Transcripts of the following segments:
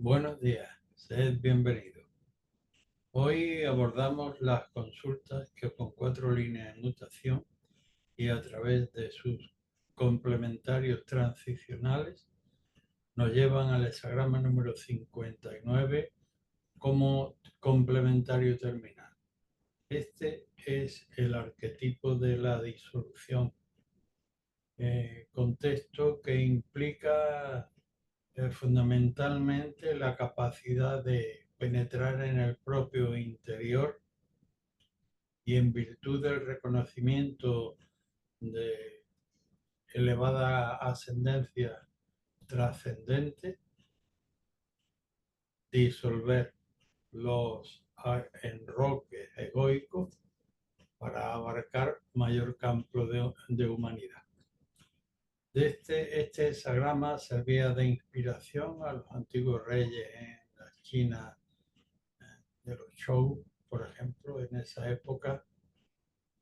Buenos días, sed bienvenidos. Hoy abordamos las consultas que con 4 líneas de mutación y a través de sus complementarios transicionales nos llevan al hexagrama número 59 como complementario terminal. Este es el arquetipo de la disolución, contexto que implica fundamentalmente la capacidad de penetrar en el propio interior y en virtud del reconocimiento de elevada ascendencia trascendente, disolver los enroques egoicos para abarcar mayor campo de humanidad. Este hexagrama servía de inspiración a los antiguos reyes en la China de los Zhou, por ejemplo, en esa época,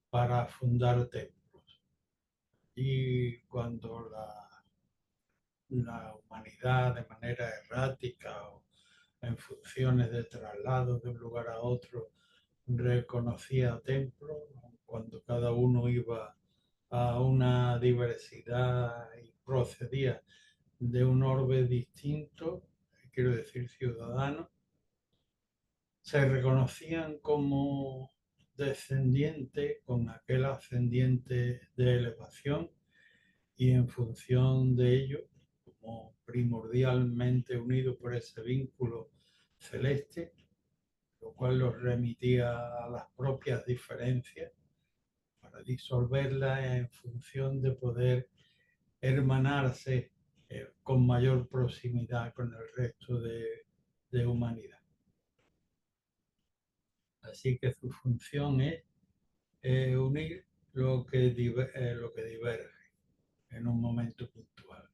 para fundar templos. Y cuando la humanidad de manera errática o en funciones de traslado de un lugar a otro reconocía templos, cuando cada uno iba a una diversidad y procedía de un orbe distinto, quiero decir ciudadano, se reconocían como descendiente con aquel ascendiente de elevación y en función de ello, como primordialmente unido por ese vínculo celeste, lo cual los remitía a las propias diferencias para disolverlas en función de poder hermanarse con mayor proximidad con el resto de humanidad. Así que su función es unir lo que diverge en un momento puntual.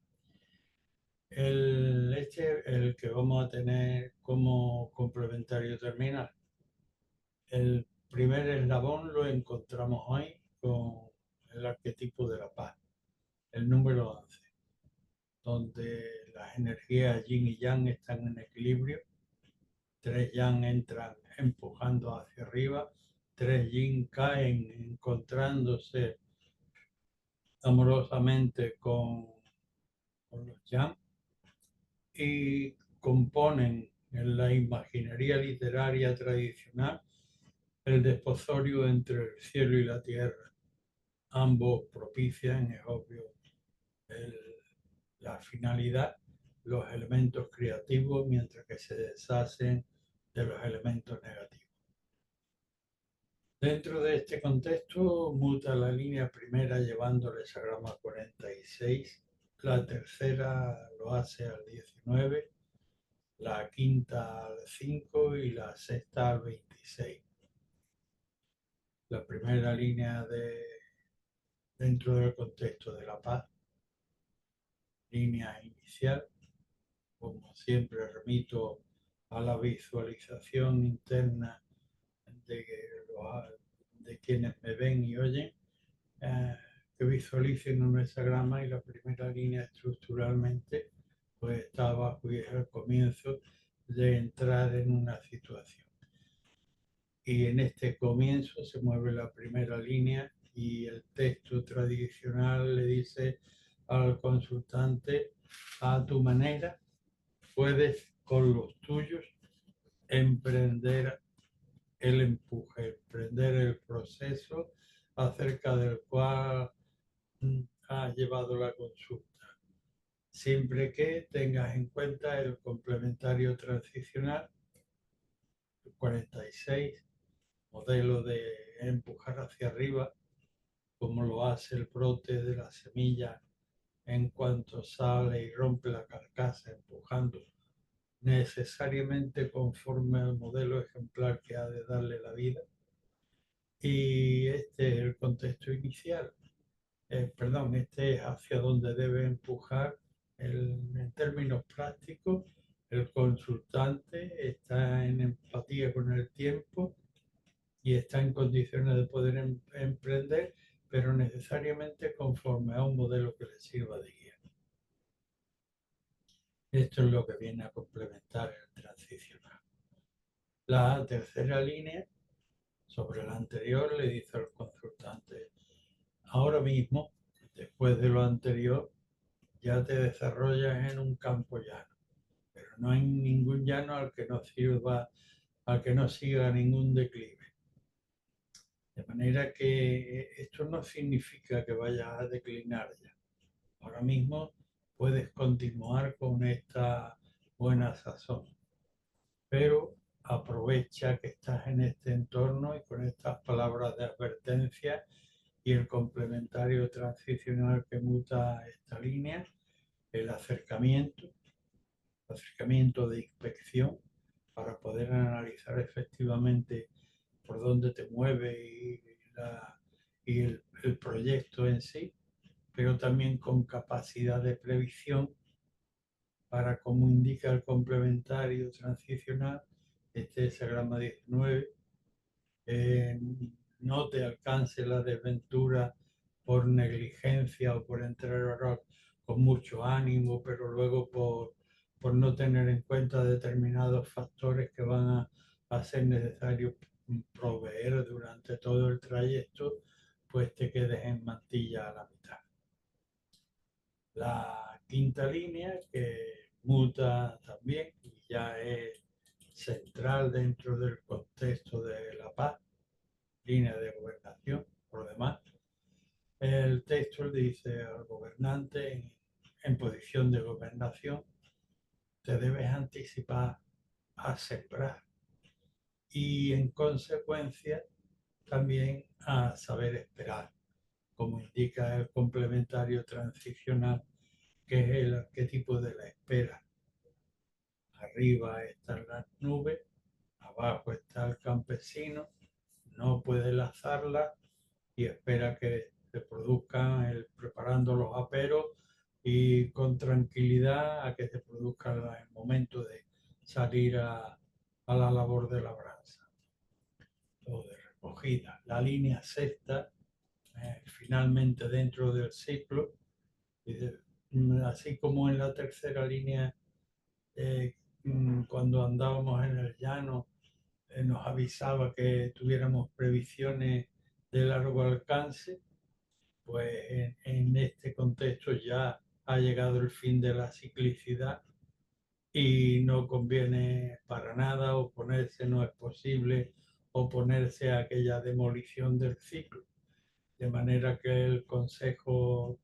El que vamos a tener como complementario terminal. El primer eslabón lo encontramos hoy con el arquetipo de la paz, el número 11, donde las energías yin y yang están en equilibrio. 3 yang entran empujando hacia arriba, 3 yin caen encontrándose amorosamente con los yang y componen en la imaginería literaria tradicional el desposorio entre el cielo y la tierra. Ambos propician, es obvio, el, la finalidad, los elementos creativos, mientras que se deshacen de los elementos negativos. Dentro de este contexto, muta la línea primera llevando el hexagrama 46, la tercera lo hace al 19, la quinta al 5 y la sexta al 26. La primera línea dentro del contexto de la paz, línea inicial, como siempre remito a la visualización interna de, de quienes me ven y oyen, que visualicen un hexagrama y la primera línea estructuralmente pues está abajo y es el comienzo de entrar en una situación. Y en este comienzo se mueve la primera línea y el texto tradicional le dice al consultante: a tu manera puedes con los tuyos emprender el empuje, emprender el proceso acerca del cual has llevado la consulta, siempre que tengas en cuenta el complementario transicional 46, modelo de empujar hacia arriba, como lo hace el brote de la semilla en cuanto sale y rompe la carcasa, empujando necesariamente conforme al modelo ejemplar que ha de darle la vida. Y este es el contexto inicial. Este es hacia donde debe empujar en términos prácticos. El consultante está en empatía con el tiempo y está en condiciones de poder emprender, pero necesariamente conforme a un modelo que le sirva de guía. Esto es lo que viene a complementar el transicional. La tercera línea, sobre la anterior, le dice al consultante, ahora mismo, después de lo anterior, ya te desarrollas en un campo llano, pero no hay ningún llano al que no sirva, al que no siga ningún declive. De manera que esto no significa que vayas a declinar ya. Ahora mismo puedes continuar con esta buena sazón, pero aprovecha que estás en este entorno y con estas palabras de advertencia y el complementario transicional que muta esta línea, el acercamiento de inspección para poder analizar efectivamente por dónde te mueve y el proyecto en sí, pero también con capacidad de previsión para, como indica el complementario transicional, este hexagrama 19, eh, no te alcance la desventura por negligencia o por entrar con mucho ánimo, pero luego por no tener en cuenta determinados factores que van a ser necesarios proveer durante todo el trayecto, pues te quedes en mantilla a la mitad. La quinta línea que muta también y ya es central dentro del contexto de la paz, línea de gobernación, por lo demás. El texto le dice al gobernante en posición de gobernación, te debes anticipar a sembrar y en consecuencia también a saber esperar, como indica el complementario transicional, que es el arquetipo de la espera. Arriba están las nubes, abajo está el campesino, no puede lazarla y espera que se produzcan preparando los aperos y con tranquilidad a que se produzca el momento de salir a la labor de labranza o de recogida. La línea sexta, finalmente dentro del ciclo, así como en la tercera línea, cuando andábamos en el llano, nos avisaba que tuviéramos previsiones de largo alcance, pues en este contexto ya ha llegado el fin de la ciclicidad y no conviene para nada oponerse, no es posible oponerse a aquella demolición del ciclo. De manera que el consejo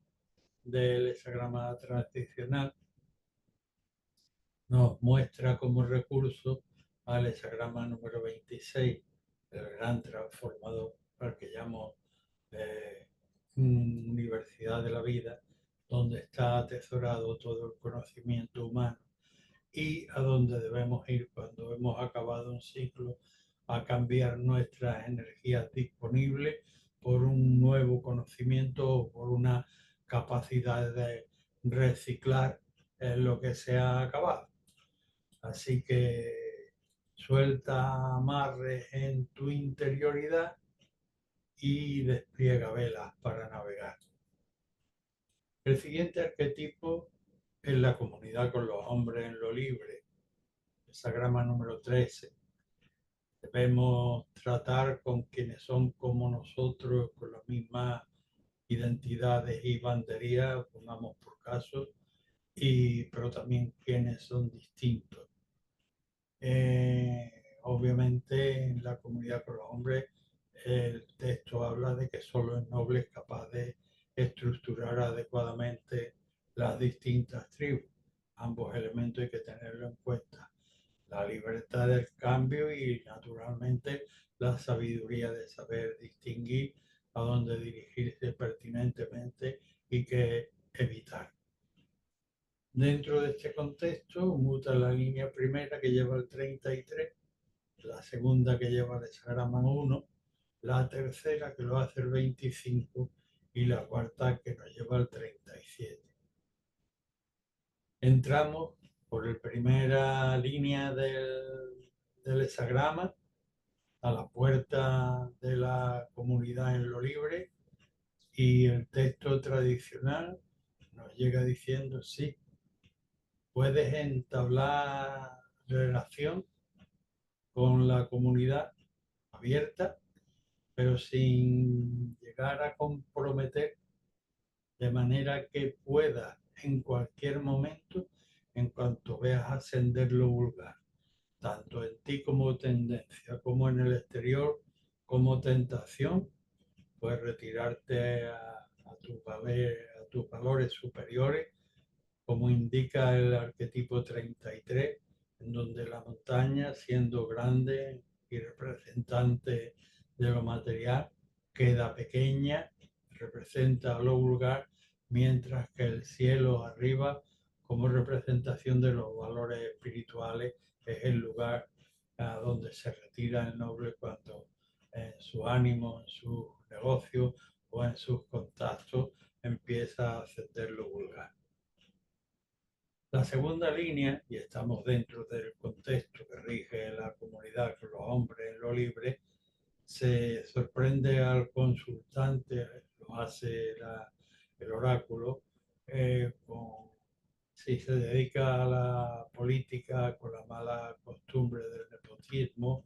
del hexagrama transicional nos muestra como recurso al hexagrama número 26, el gran transformador, al que llamo eh, Universidad de la Vida, donde está atesorado todo el conocimiento humano y a donde debemos ir cuando hemos acabado un ciclo, a cambiar nuestras energías disponibles por un nuevo conocimiento o por una capacidad de reciclar lo que se ha acabado. Así que suelta amarres en tu interioridad y despliega velas para navegar. El siguiente arquetipo es la comunidad con los hombres en lo libre, hexagrama número 13. Debemos tratar con quienes son como nosotros, con las mismas identidades y banderías, pongamos por caso, pero también quienes son distintos. Obviamente en la comunidad con los hombres el texto habla de que solo el noble es capaz de estructurar adecuadamente las distintas tribus. Ambos elementos hay que tenerlo en cuenta. La libertad del cambio y naturalmente la sabiduría de saber distinguir a dónde dirigirse pertinentemente y qué evitar. Dentro de este contexto, muta la línea primera que lleva el 33, la segunda que lleva el hexagrama 1, la tercera que lo hace el 25 y la cuarta que nos lleva el 37. Entramos por la primera línea del hexagrama a la puerta de la comunidad en lo libre y el texto tradicional nos llega diciendo sí, puedes entablar relación con la comunidad abierta, pero sin llegar a comprometer, de manera que pueda en cualquier momento, en cuanto veas ascender lo vulgar, tanto en ti como tendencia, como en el exterior, como tentación, pues retirarte a tus valores superiores, como indica el arquetipo 33, en donde la montaña, siendo grande y representante de lo material, queda pequeña, representa lo vulgar, mientras que el cielo arriba, como representación de los valores espirituales, es el lugar a donde se retira el noble cuando en su ánimo, en su negocio o en sus contactos empieza a ascender lo vulgar. La segunda línea, y estamos dentro del contexto que rige la comunidad con los hombres en lo libre, se sorprende al consultante, lo hace el oráculo, si se dedica a la política con la mala costumbre del nepotismo,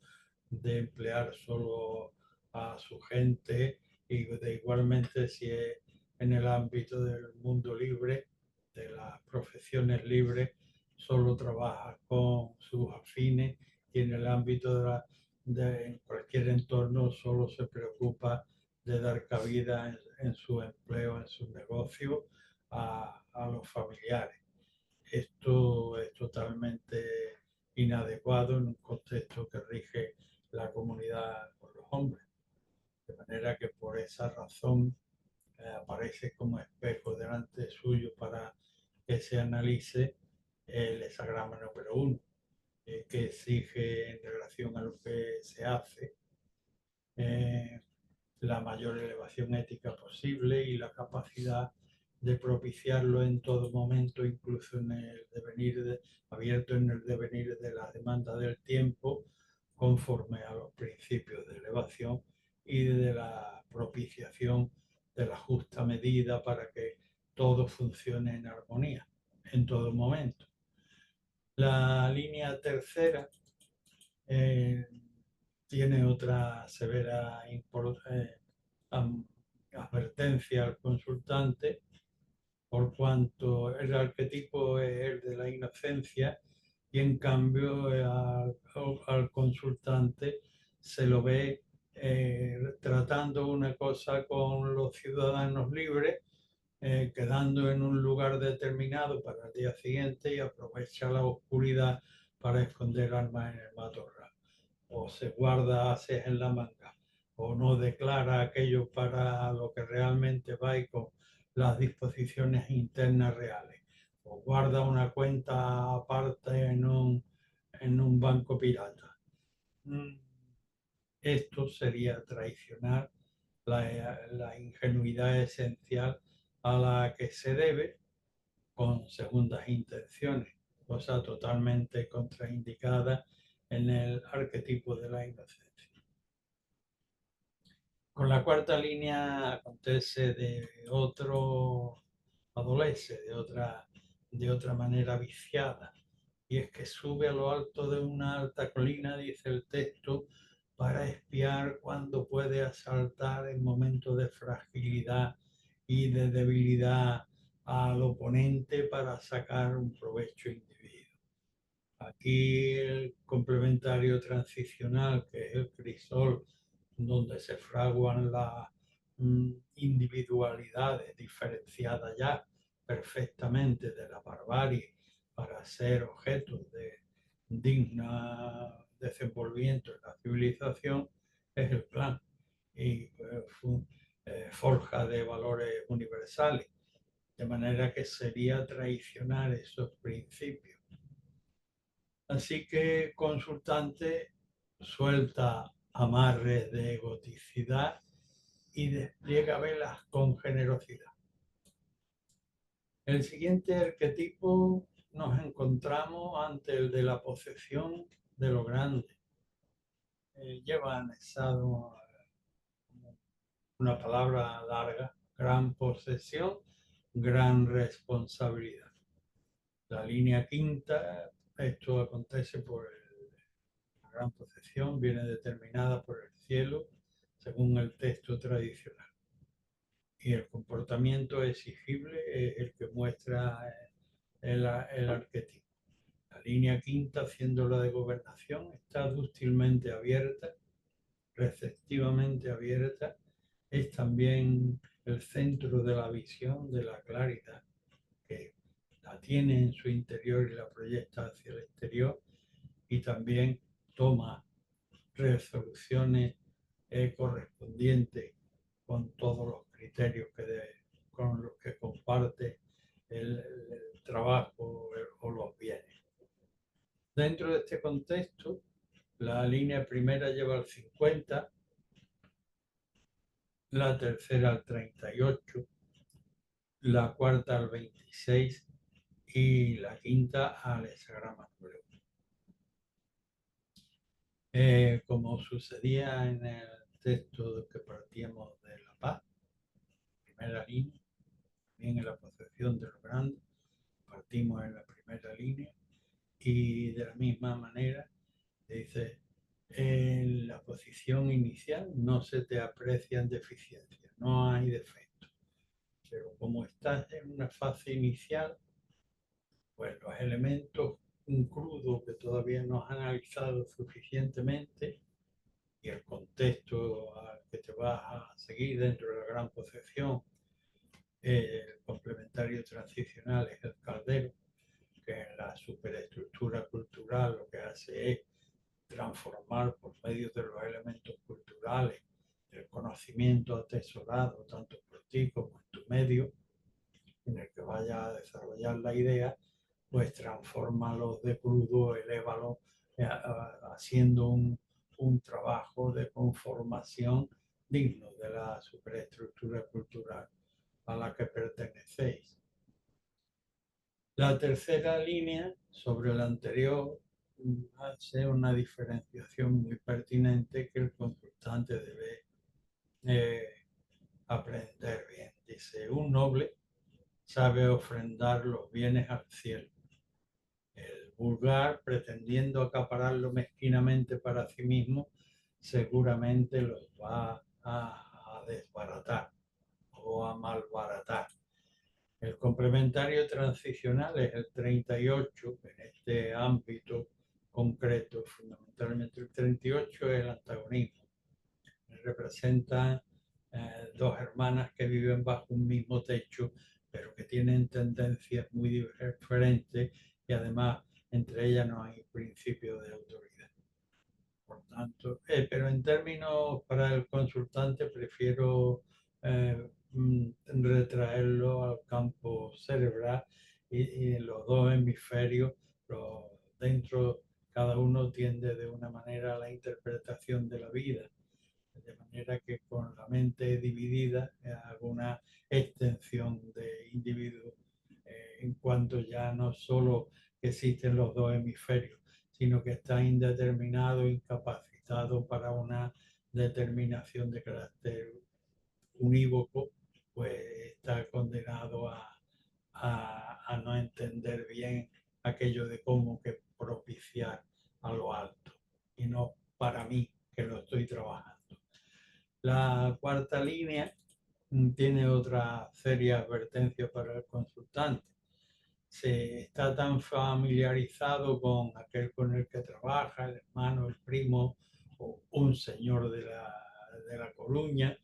de emplear solo a su gente, y de igualmente si es en el ámbito del mundo libre, de las profesiones libres, solo trabaja con sus afines, y en el ámbito en cualquier entorno solo se preocupa de dar cabida en su empleo, en su negocio, a los familiares. Esto es totalmente inadecuado en un contexto que rige la comunidad con los hombres. De manera que por esa razón aparece como espejo delante suyo para que se analice el hesagrama número 1, que exige en relación a lo que se hace eh, la mayor elevación ética posible y la capacidad de propiciarlo en todo momento, incluso en el devenir abierto en el devenir de la demanda del tiempo, conforme a los principios de elevación y de la propiciación de la justa medida para que todo funcione en armonía en todo momento. La línea tercera eh, tiene otra severa advertencia al consultante, por cuanto el arquetipo es el de la inocencia, y en cambio al consultante se lo ve tratando una cosa con los ciudadanos libres, quedando en un lugar determinado para el día siguiente, y aprovecha la oscuridad para esconder armas en el matorral, o se guarda haces en la manga, o no declara aquello para lo que realmente va y con las disposiciones internas reales, o guarda una cuenta aparte en un banco pirata. Esto sería traicionar la ingenuidad esencial a la que se debe con segundas intenciones, cosa totalmente contraindicada en el arquetipo de la inocencia. Con la cuarta línea acontece adolece de otra manera viciada, y es que sube a lo alto de una alta colina, dice el texto, para espiar cuando puede asaltar en momentos de fragilidad y de debilidad al oponente para sacar un provecho individuo. Aquí el complementario transicional, que es el crisol, donde se fraguan las individualidades diferenciadas ya perfectamente de la barbarie para ser objetos de digna desenvolvimiento en la civilización, es el clan, y forja de valores universales, de manera que sería traicionar esos principios. Así que consultante suelta amarres de egoticidad y despliega velas con generosidad. El siguiente arquetipo nos encontramos ante el de la posesión de lo grande. Lleva anexado una palabra larga: gran posesión, gran responsabilidad. La línea quinta, esto acontece por la gran procesión, viene determinada por el cielo según el texto tradicional. Y el comportamiento exigible es el que muestra el arquetipo. La línea quinta, siendo la de gobernación, está dúctilmente abierta, receptivamente abierta, es también el centro de la visión, de la claridad, que la tiene en su interior y la proyecta hacia el exterior, y también toma resoluciones correspondientes con todos los criterios con los que comparte el trabajo o los bienes. Dentro de este contexto, la línea primera lleva al 50, la tercera al 38, la cuarta al 26 y la quinta al hexagrama número 1. Como sucedía en el texto que partíamos de La Paz, primera línea, también en la procesión de los grandes, partimos en la primera línea y de la misma manera dice, en la posición inicial no se te aprecian deficiencias, no hay defectos, pero como estás en una fase inicial, pues los elementos crudos que todavía no has analizado suficientemente y el contexto al que te vas a seguir dentro de la gran concepción, el complementario transicional es el caldero, que en la superestructura cultural lo que hace es transformar por medio de los elementos culturales el conocimiento atesorado tanto por ti como en tu medio en el que vaya a desarrollar la idea, pues transfórmalos de crudo, elévalos, haciendo un trabajo de conformación digno de la superestructura cultural a la que pertenecéis. La tercera línea, sobre la anterior, hace una diferenciación muy pertinente que el consultante debe aprender bien. Dice, un noble sabe ofrendar los bienes al cielo. El vulgar, pretendiendo acapararlo mezquinamente para sí mismo, seguramente los va a desbaratar o a malbaratar. El complementario transicional es el 38, en este ámbito concreto, fundamentalmente el 38 es el antagonismo. Representa dos hermanas que viven bajo un mismo techo, pero que tienen tendencias muy diferentes y además entre ellas no hay principio de autoridad. Por tanto, pero en términos para el consultante prefiero retraerlo al campo cerebral y los dos hemisferios, dentro cada uno tiende de una manera a la interpretación de la vida, de manera que con la mente dividida hago una extensión de individuo en cuanto ya no solo existen los dos hemisferios, sino que está indeterminado, incapacitado para una determinación de carácter unívoco, pues está condenado a no entender bien aquello de cómo que propiciar a lo alto, y no para mí que lo estoy trabajando. La cuarta línea tiene otra seria advertencia para el consultante. Se está tan familiarizado con aquel con el que trabaja, el hermano, el primo o un señor de la Coruña,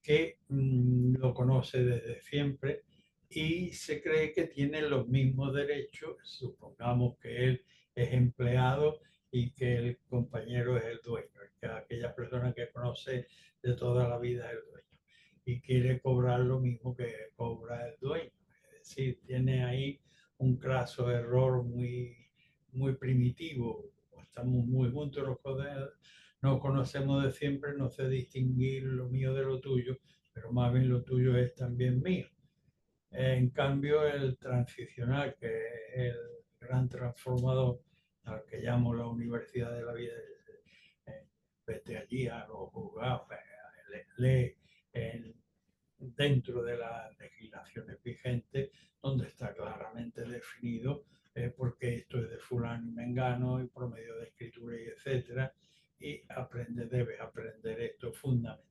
que lo conoce desde siempre y se cree que tiene los mismos derechos. Supongamos que él es empleado y que el compañero es el dueño, que aquella persona que conoce de toda la vida es el dueño y quiere cobrar lo mismo que cobra el dueño. Es decir, tiene ahí un craso error muy primitivo. Estamos muy juntos, nos conocemos de siempre, no sé distinguir lo mío de lo tuyo, pero más bien lo tuyo es también mío. En cambio, el transicional, que es el gran transformador, al que llamo la universidad de la vida, vete allí a los juzgados, lee dentro de las legislaciones vigentes, donde está claramente definido porque esto es de fulano y mengano y promedio de escritura y etcétera, y debes aprender esto fundamentalmente.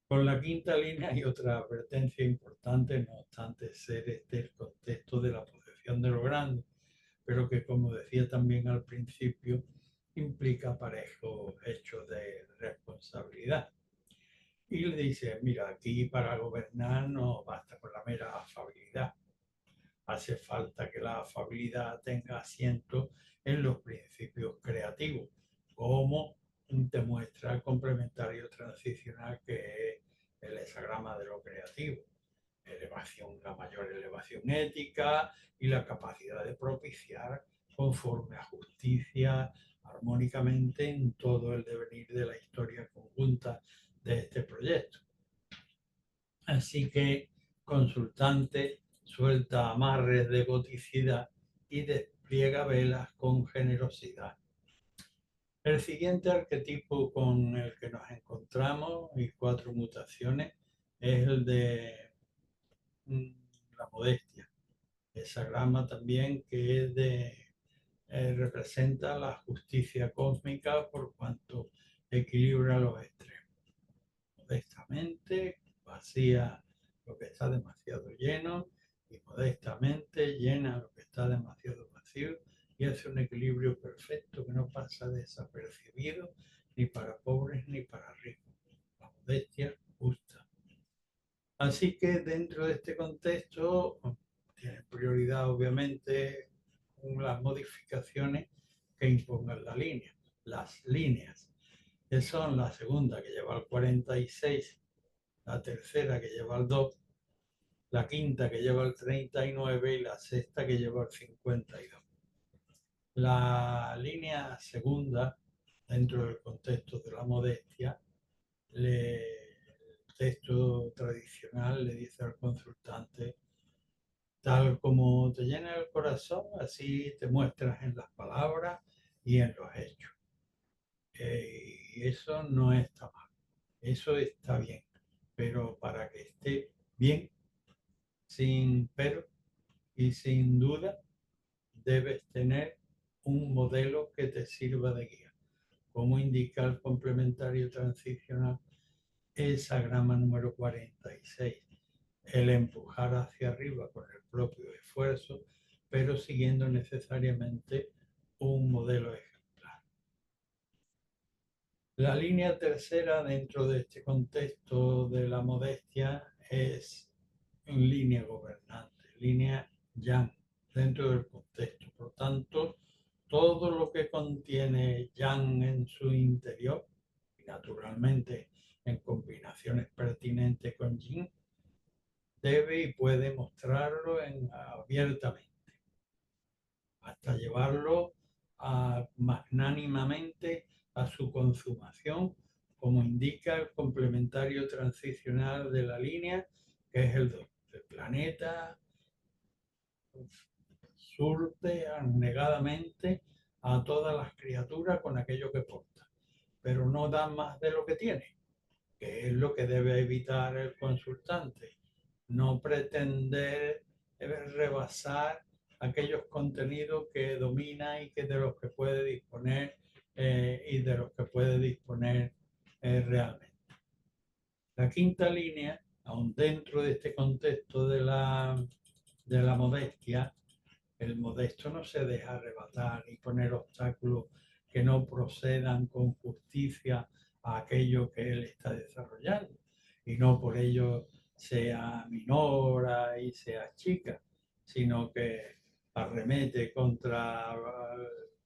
Con la quinta línea hay otra advertencia importante, no obstante ser este el contexto de la posesión de lo grande, pero que, como decía también al principio, implica parejos hechos de responsabilidad. Y le dice, mira, aquí para gobernar no basta con la mera afabilidad, hace falta que la afabilidad tenga asiento en los principios creativos, como te muestra el complementario transicional que es el hexagrama de lo creativo. Elevación, la mayor elevación ética y la capacidad de propiciar conforme a justicia armónicamente en todo el devenir de la historia conjunta de este proyecto. Así que, consultante, suelta amarres de goticidad y despliega velas con generosidad. El siguiente arquetipo con el que nos encontramos y 4 mutaciones es el de la modestia. Esa grama también que es representa la justicia cósmica por cuanto equilibra los extremos. Modestamente vacía lo que está demasiado lleno y modestamente llena lo que está demasiado vacío y hace un equilibrio perfecto que no pasa desapercibido ni para pobres ni para ricos. La modestia justa. Así que dentro de este contexto tiene prioridad obviamente las modificaciones que impongan la línea. Las líneas, que son la segunda que lleva al 46, la tercera que lleva al 2, la quinta que lleva al 39 y la sexta que lleva al 52. La línea segunda, dentro del contexto de la modestia, el texto tradicional le dice al consultante, tal como te llena el corazón, así te muestras en las palabras y en los hechos. Y eso no está mal, eso está bien, pero para que esté bien, sin pero y sin duda, debes tener un modelo que te sirva de guía. Como indica el complementario transicional, esa grama número 46, el empujar hacia arriba con el propio esfuerzo, pero siguiendo necesariamente un modelo ejemplar. La línea tercera dentro de este contexto de la modestia es en línea gobernante, línea yang, dentro del contexto. Por tanto, todo lo que contiene yang en su interior, y naturalmente en combinaciones pertinentes con yin, debe y puede mostrarlo abiertamente, hasta llevarlo magnánimamente a su consumación, como indica el complementario transicional de la línea, que es el 2. El planeta surte abnegadamente a todas las criaturas con aquello que porta, pero no da más de lo que tiene, que es lo que debe evitar el consultante, no pretender rebasar aquellos contenidos que domina y que de los que puede disponer y de los que puede disponer realmente. La quinta línea, aún dentro de este contexto de la modestia, el modesto no se deja arrebatar y poner obstáculos que no procedan con justicia a aquello que él está desarrollando y no por ello sea minora y sea chica, sino que arremete contra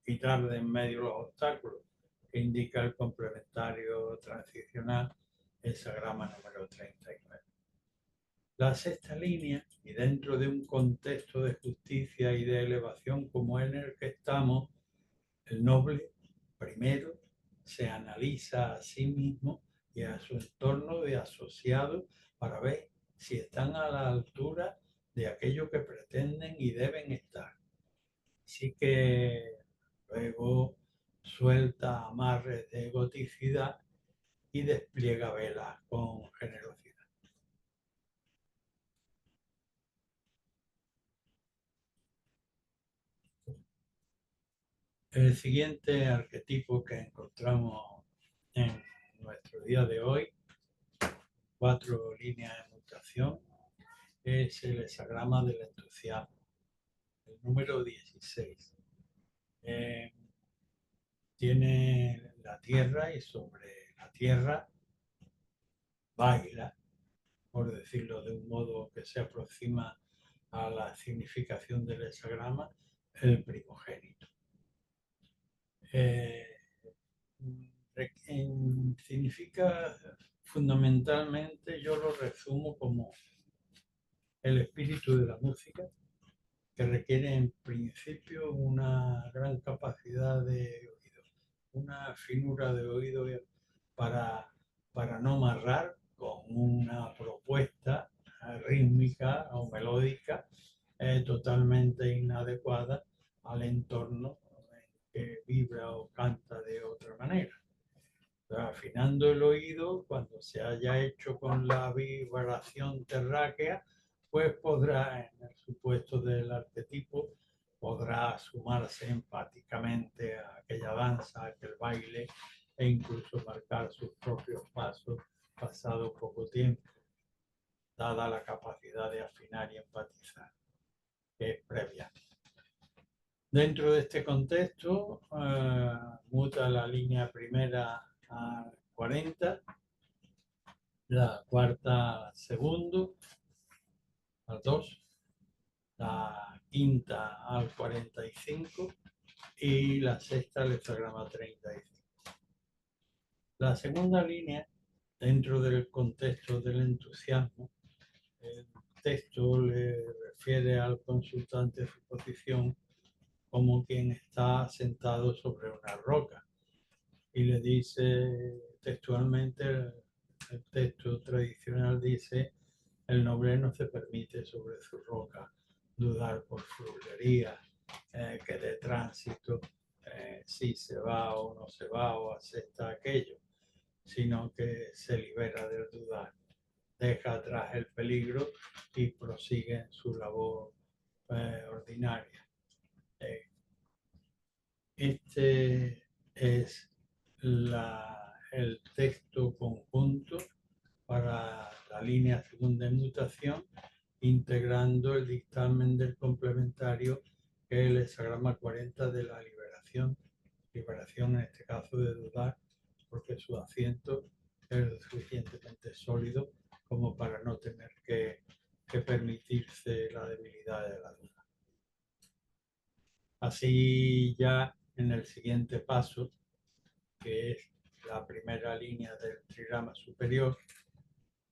quitar de en medio los obstáculos que indica el complementario transicional, esa grama número 39. La sexta línea, y dentro de un contexto de justicia y de elevación como en el que estamos, el noble primero se analiza a sí mismo y a su entorno de asociados para ver si están a la altura de aquello que pretenden y deben estar. Así que luego suelta amarres de goticidad y despliega velas con generosidad. El siguiente arquetipo que encontramos en nuestro día de hoy, 4 líneas de mutación, es el hexagrama del entusiasmo, el número 16. Tiene la tierra y sobre la tierra baila, por decirlo de un modo que se aproxima a la significación del hexagrama, el primogénito. Significa fundamentalmente, yo lo resumo como el espíritu de la música, que requiere en principio una gran capacidad de oído, una finura de oído para, para no amarrar con una propuesta rítmica o melódica totalmente inadecuada al entorno que vibra o canta de otra manera. Afinando el oído, cuando se haya hecho con la vibración terráquea, pues podrá, en el supuesto del arquetipo, podrá sumarse empáticamente a aquella danza, a aquel baile e incluso marcar sus propios pasos pasado poco tiempo, dada la capacidad de afinar y empatizar, que es previa. Dentro de este contexto, muta la línea primera a 40, la cuarta al segundo, al 2, la quinta al 45 y la sexta al hexagrama 35. La segunda línea, dentro del contexto del entusiasmo, el texto le refiere al consultante su posición como quien está sentado sobre una roca y le dice textualmente, el texto tradicional dice: el noble no se permite sobre su roca dudar por frulería, que de tránsito, si se va o no se va o acepta aquello, sino que se libera del dudar, deja atrás el peligro y prosigue en su labor ordinaria. Este es el texto conjunto para la línea segunda de mutación, integrando el dictamen del complementario, que es el hexagrama 40 de la liberación. Liberación en este caso de dudar, porque su asiento es lo suficientemente sólido como para no tener que permitirse la debilidad de la duda. Así ya en el siguiente paso, que es la primera línea del trigrama superior,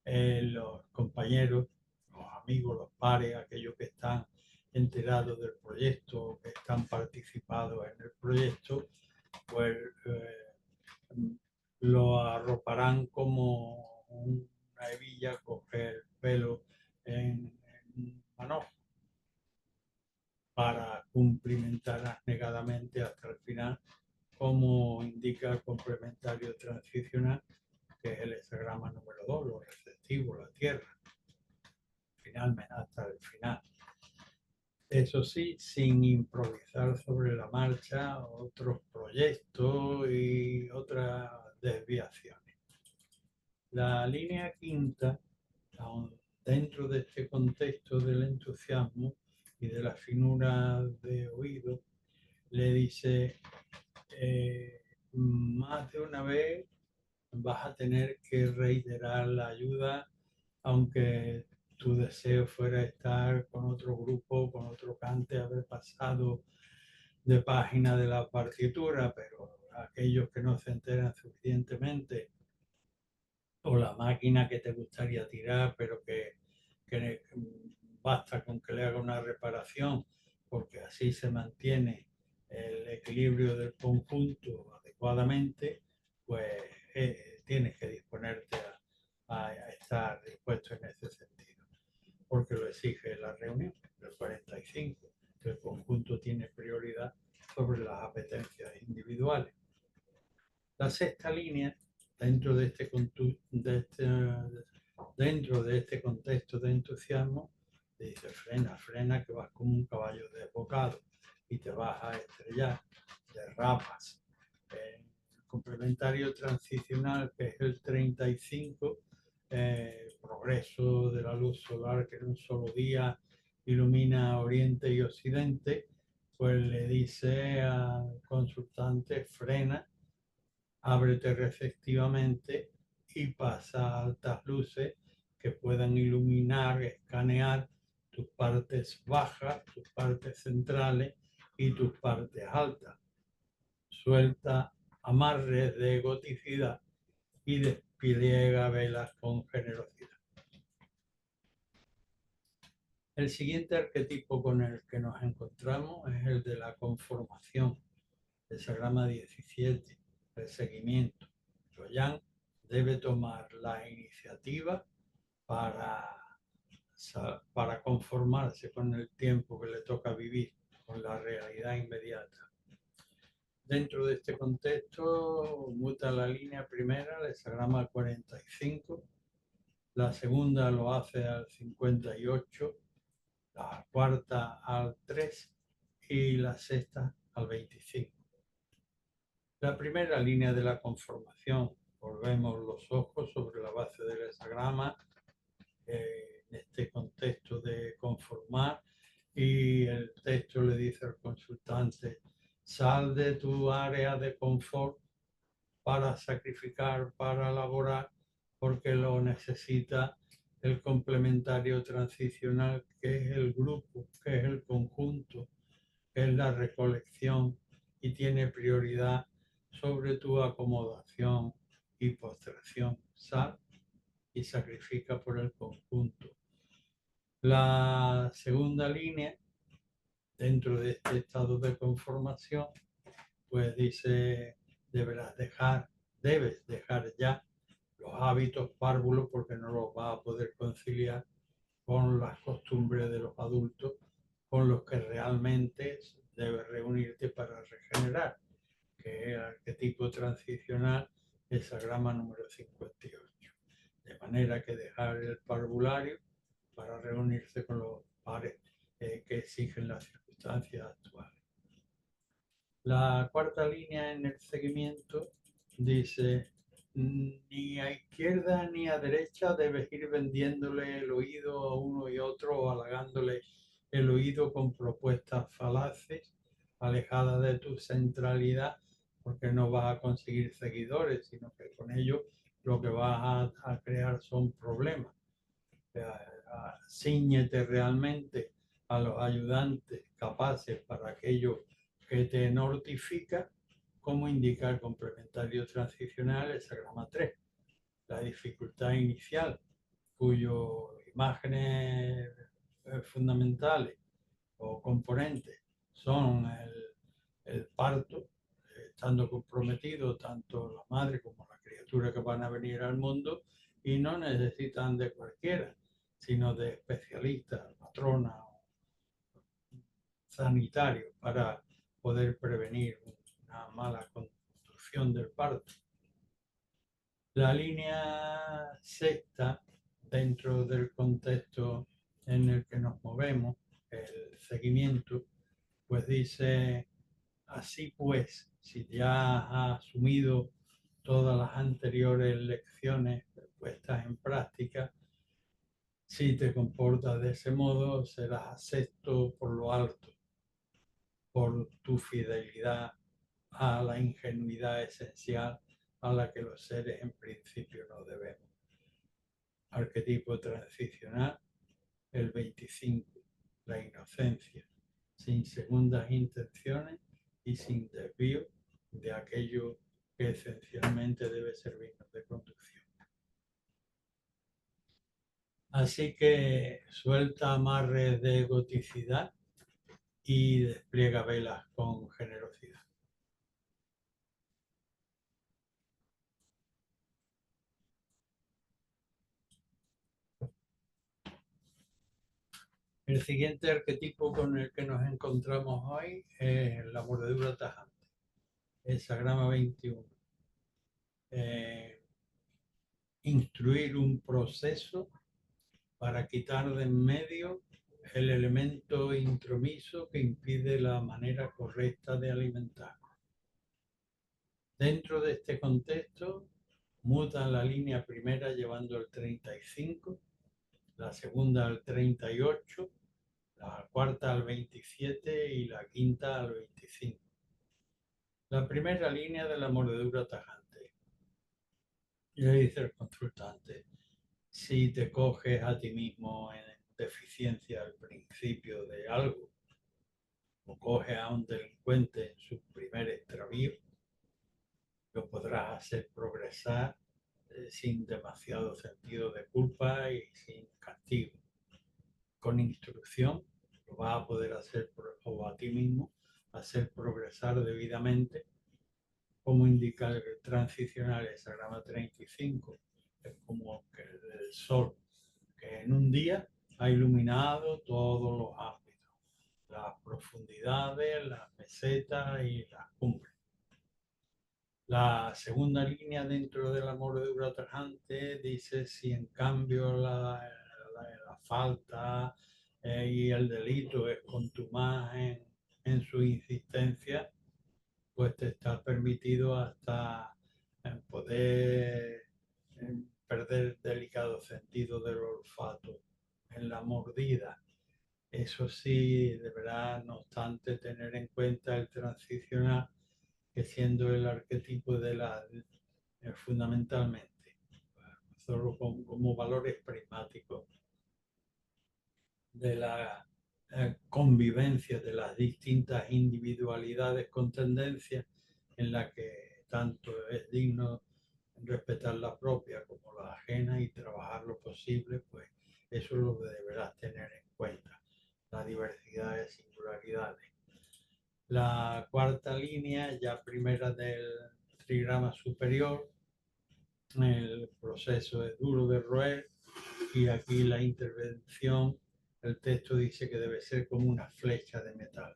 los compañeros, los amigos, los pares, aquellos que están enterados del proyecto, que están participados en el proyecto, pues lo arroparán como una hebilla, coge el pelo en manojo para cumplimentar abnegadamente hasta el final, como indica el complementario transicional, que es el hexagrama número 2, lo receptivo, la tierra, finalmente hasta el final. Eso sí, sin improvisar sobre la marcha otros proyectos y otras desviaciones. La línea quinta, dentro de este contexto del entusiasmo y de la finura de oído, le dice: más de una vez vas a tener que reiterar la ayuda, aunque tu deseo fuera estar con otro grupo, con otro cante, haber pasado de página de la partitura, pero aquellos que no se enteran suficientemente, o la máquina que te gustaría tirar, pero que basta con que le haga una reparación, porque así se mantiene el equilibrio del conjunto adecuadamente, pues tienes que disponerte a estar dispuesto en ese sentido, porque lo exige la reunión del 45, que el conjunto tiene prioridad sobre las apetencias individuales. La sexta línea, dentro de este contexto de entusiasmo, dice: frena, frena, que vas como un caballo desbocado y te vas a estrellar. de ramas. El complementario transicional, que es el 35, progreso de la luz solar que en un solo día ilumina Oriente y Occidente, pues le dice al consultante: frena, ábrete receptivamente y pasa a altas luces que puedan iluminar, escanear tus partes bajas, tus partes centrales y tus partes altas. Suelta amarres de egoticidad y despliega velas con generosidad. El siguiente arquetipo con el que nos encontramos es el de la conformación, el Sagrama 17, el seguimiento. Yoyan debe tomar la iniciativa para, para conformarse con el tiempo que le toca vivir, con la realidad inmediata. Dentro de este contexto, muta la línea primera, el Sagrama 45, la segunda lo hace al 58, la cuarta al 3 y la sexta al 25. La primera línea de la conformación, volvemos los ojos sobre la base del hexagrama, en este contexto de conformar, y el texto le dice al consultante: sal de tu área de confort para sacrificar, para elaborar, porque lo necesita el complementario transicional, que es el grupo, que es el conjunto, que es la recolección, y tiene prioridad sobre tu acomodación y postración. Sal y sacrifica por el conjunto. La segunda línea, dentro de este estado de conformación, pues dice: debes dejar ya los hábitos párvulos, porque no los vas a poder conciliar con las costumbres de los adultos con los que realmente debes reunirte para regenerar, que es el arquetipo transicional, hexagrama número 58. De manera que dejar el parvulario para reunirse con los pares que exigen las circunstancias actuales. La cuarta línea en el seguimiento dice: ni a izquierda ni a derecha debes ir vendiéndole el oído a uno y otro, o halagándole el oído con propuestas falaces, alejadas de tu centralidad, porque no vas a conseguir seguidores, sino que con ello lo que vas a crear son problemas. Cíñete realmente a los ayudantes capaces para aquello que te nortifica, como indica el complementario transicional, el Sagrama 3. La dificultad inicial, cuyas imágenes fundamentales o componentes son el parto, estando comprometido tanto la madre como la criatura que van a venir al mundo, y no necesitan de cualquiera, sino de especialistas, matrona o sanitarios, para poder prevenir una mala construcción del parto. La línea sexta, dentro del contexto en el que nos movemos, el seguimiento, pues dice: así pues, si ya has asumido todas las anteriores lecciones puestas en práctica, si te comportas de ese modo, serás acepto por lo alto, por tu fidelidad a la ingenuidad esencial a la que los seres en principio no debemos. Arquetipo transicional, el 25, la inocencia, sin segundas intenciones y sin desvío de aquello que esencialmente debe servirnos de conducción. Así que suelta amarres de egoticidad y despliega velas con generosidad. El siguiente arquetipo con el que nos encontramos hoy es la mordedura tajante, el Sagrama 21. Instruir un proceso para quitar de en medio el elemento intromiso que impide la manera correcta de alimentar. Dentro de este contexto, mutan la línea primera llevando el 35, la segunda al 38, la cuarta al 27 y la quinta al 25. La primera línea de la mordedura tajante. Y le dice el consultante, si te coges a ti mismo en deficiencia al principio de algo, o coges a un delincuente en su primer extravío, lo podrás hacer progresar sin demasiado sentido de culpa y sin castigo. Con instrucción lo vas a poder hacer, o a ti mismo, hacer progresar debidamente, como indica el transicional hexagrama 35, es como que el sol, que en un día ha iluminado todos los ámbitos, las profundidades, las mesetas y las cumbres. La segunda línea dentro de la mordedura tajante dice si en cambio la falta y el delito es contumaz en su insistencia, pues te está permitido hasta poder perder delicado sentido del olfato en la mordida. Eso sí, deberá, no obstante, tener en cuenta el transicional, que siendo el arquetipo de la fundamentalmente, solo como valores prismáticos de la convivencia de las distintas individualidades con tendencias, en la que tanto es digno respetar la propia como la ajena y trabajar lo posible, pues eso es lo que deberás tener en cuenta, la diversidad de singularidades. La cuarta línea, ya primera del trigrama superior, el proceso es duro de roer y aquí la intervención, el texto dice que debe ser como una flecha de metal.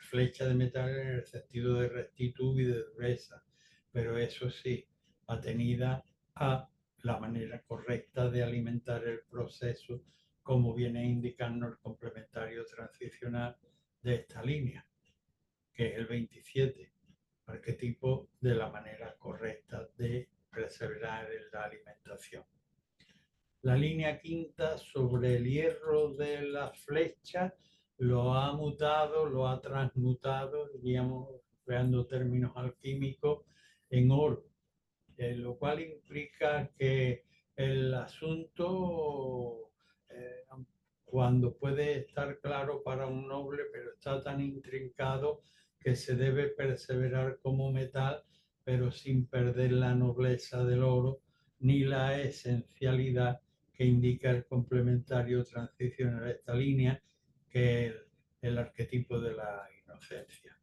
Flecha de metal en el sentido de rectitud y de dureza, pero eso sí, atenida a la manera correcta de alimentar el proceso, como viene indicando el complementario transicional de esta línea, que es el 27, arquetipo de la manera correcta de perseverar en la alimentación. La línea quinta sobre el hierro de la flecha lo ha mutado, lo ha transmutado, diríamos, creando términos alquímicos, en oro, lo cual implica que el asunto, eh, cuando puede estar claro para un noble, pero está tan intrincado que se debe perseverar como metal, pero sin perder la nobleza del oro ni la esencialidad que indica el complementario transicional de esta línea, que es el arquetipo de la inocencia.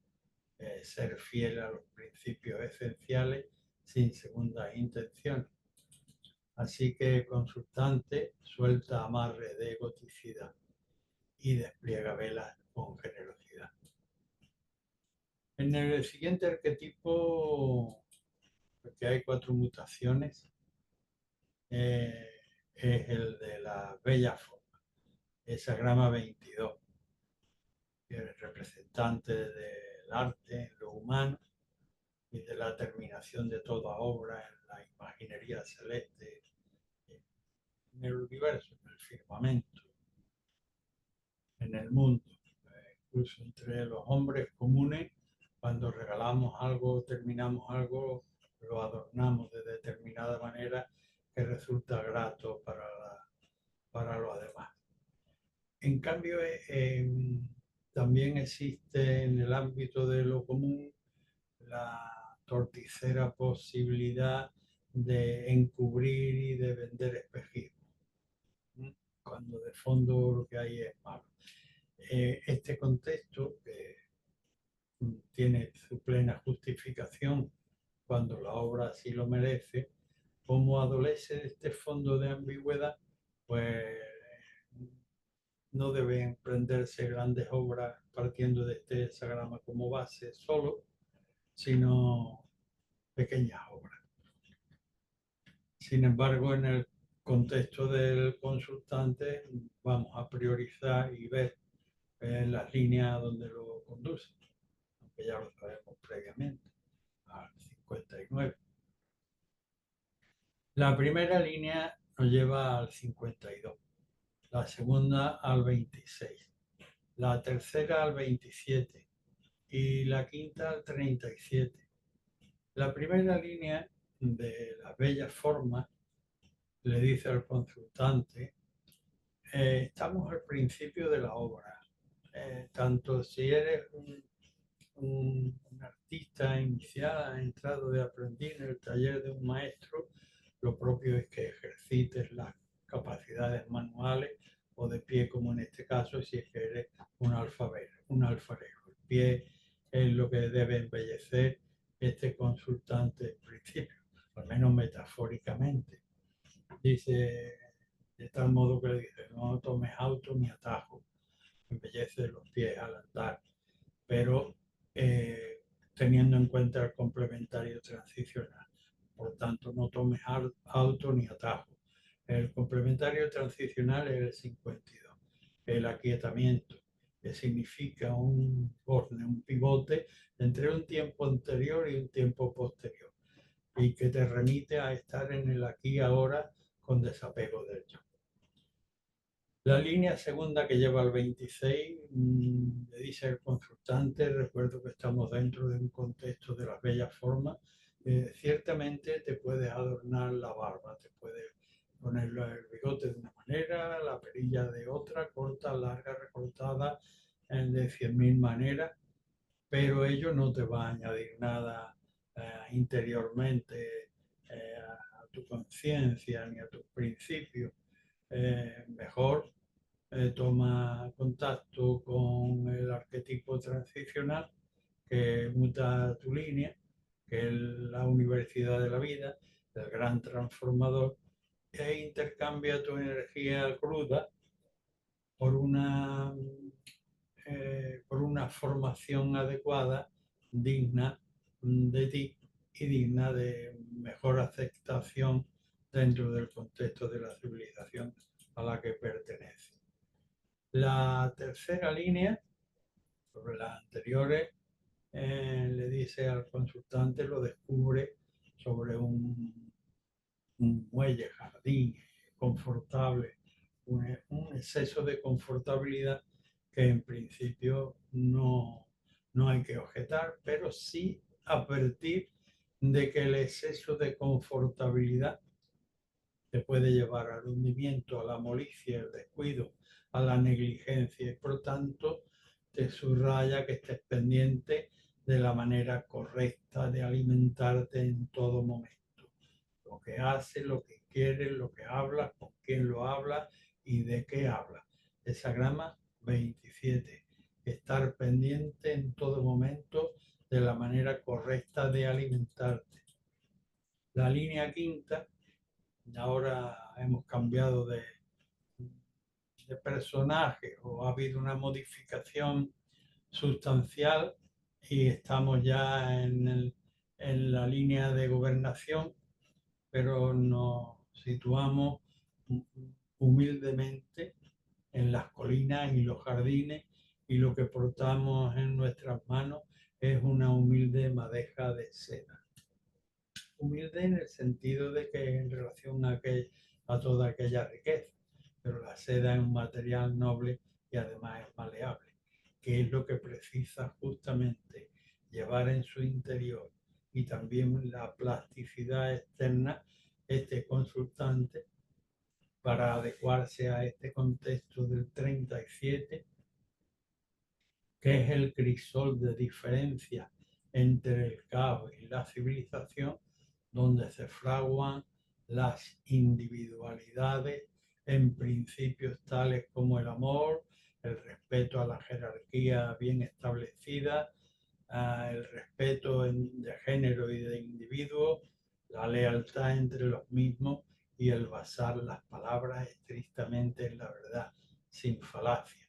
Ser fiel a los principios esenciales sin segundas intenciones. Así que consultante suelta amarre de egoticidad y despliega velas con generosidad. En el siguiente arquetipo, porque hay 4 mutaciones, es el de la bella forma, hexagrama 22, que es representante del arte en lo humano y de la terminación de toda obra en la imaginería celeste, en el universo, en el firmamento, en el mundo, incluso entre los hombres comunes. Cuando regalamos algo, terminamos algo, lo adornamos de determinada manera que resulta grato para los demás. En cambio, también existe en el ámbito de lo común la torticera posibilidad de encubrir y de vender espejismo, cuando de fondo lo que hay es malo. Este contexto, que tiene su plena justificación cuando la obra así lo merece, como adolece de este fondo de ambigüedad, pues no debe emprenderse grandes obras partiendo de este hexagrama como base solo, sino pequeñas obras. Sin embargo, en el contexto del consultante vamos a priorizar y ver las líneas donde lo conduce, aunque ya lo sabemos previamente. al 59. La primera línea nos lleva al 52, la segunda al 26, la tercera al 27 y la quinta al 37. La primera línea de las bellas formas le dice al consultante, estamos al principio de la obra. Tanto si eres un artista inicial, ha entrado de aprendiz en el taller de un maestro, lo propio es que ejercites las capacidades manuales o de pie, como en este caso, si es que eres un alfarero. El pie es lo que debe embellecer este consultante en principio, al menos metafóricamente. Dice, de tal modo que le dice, no tomes auto ni atajo, embellece los pies al andar, pero teniendo en cuenta el complementario transicional. Por tanto, no tomes auto ni atajo. El complementario transicional es el 52. El aquietamiento, que significa un borne, un pivote entre un tiempo anterior y un tiempo posterior, y que te remite a estar en el aquí y ahora con desapego del yo. La línea segunda que lleva al 26 le dice al consultante, recuerdo que estamos dentro de un contexto de las bellas formas, ciertamente te puedes adornar la barba, te puedes poner el bigote de una manera, la perilla de otra, corta, larga, recortada, de 100.000 maneras, pero ello no te va a añadir nada interiormente a tu conciencia ni a tus principios. Mejor toma contacto con el arquetipo transicional que muta tu línea, que es la universidad de la vida, el gran transformador, e intercambia tu energía cruda por por una formación adecuada, digna de ti y digna de mejor aceptación dentro del contexto de la civilización a la que pertenece. La tercera línea, sobre las anteriores, le dice al consultante, lo descubre sobre un muelle, jardín confortable, un exceso de confortabilidad que en principio no hay que objetar, pero sí advertir de que el exceso de confortabilidad te puede llevar al hundimiento, a la molicie, al descuido, a la negligencia y por tanto te subraya que estés pendiente de la manera correcta de alimentarte en todo momento. Lo que haces, lo que quieres, lo que hablas, con quién lo hablas y de qué hablas. Desagrama 27. Estar pendiente en todo momento de la manera correcta de alimentarte. La línea quinta, ahora hemos cambiado de personaje o ha habido una modificación sustancial y estamos ya en la línea de gobernación, pero nos situamos humildemente en las colinas y los jardines y lo que portamos en nuestras manos es una humilde madeja de seda. Humilde en el sentido de que en relación a toda aquella riqueza, pero la seda es un material noble y además es maleable, que es lo que precisa justamente llevar en su interior y también la plasticidad externa este consultante para adecuarse a este contexto del 37, que es el crisol de diferencia entre el caos y la civilización, donde se fraguan las individualidades en principios tales como el amor, el respeto a la jerarquía bien establecida, el respeto de género y de individuo, la lealtad entre los mismos y el basar las palabras estrictamente en la verdad, sin falacia.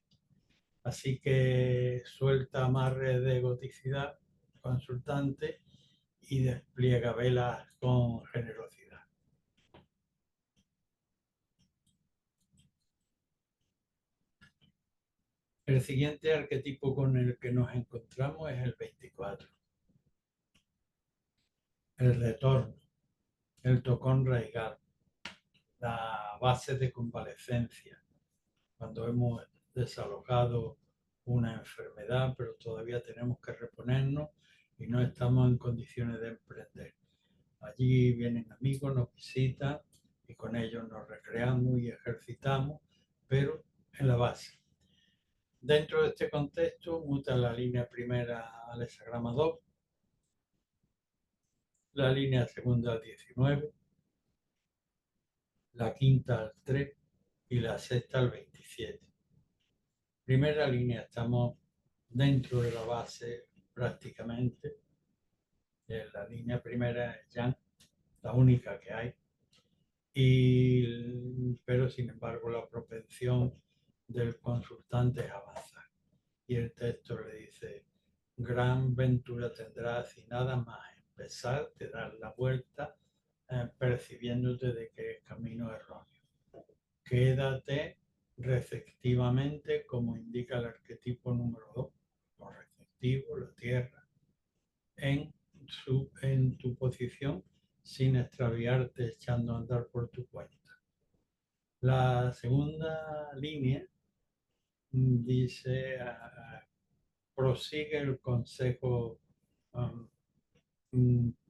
Así que suelta amarres de goticidad consultante y despliega velas con generosidad. El siguiente arquetipo con el que nos encontramos es el 24. el retorno, el tocón raigal, la base de convalescencia, cuando hemos desalojado una enfermedad, pero todavía tenemos que reponernos y no estamos en condiciones de emprender. Allí vienen amigos, nos visitan y con ellos nos recreamos y ejercitamos, pero en la base. Dentro de este contexto, muta la línea primera al hexagrama 2, la línea segunda al 19, la quinta al 3 y la sexta al 27. Primera línea, estamos dentro de la base prácticamente. La línea primera es Yang, la única que hay. Pero sin embargo la propensión del consultante es avanzar. Y el texto le dice, gran ventura tendrás y nada más empezar, te das la vuelta percibiéndote de que es camino erróneo. Quédate receptivamente, como indica el arquetipo número 2, lo receptivo, la tierra, en tu posición sin extraviarte echando a andar por tu cuenta. La segunda línea dice, prosigue el consejo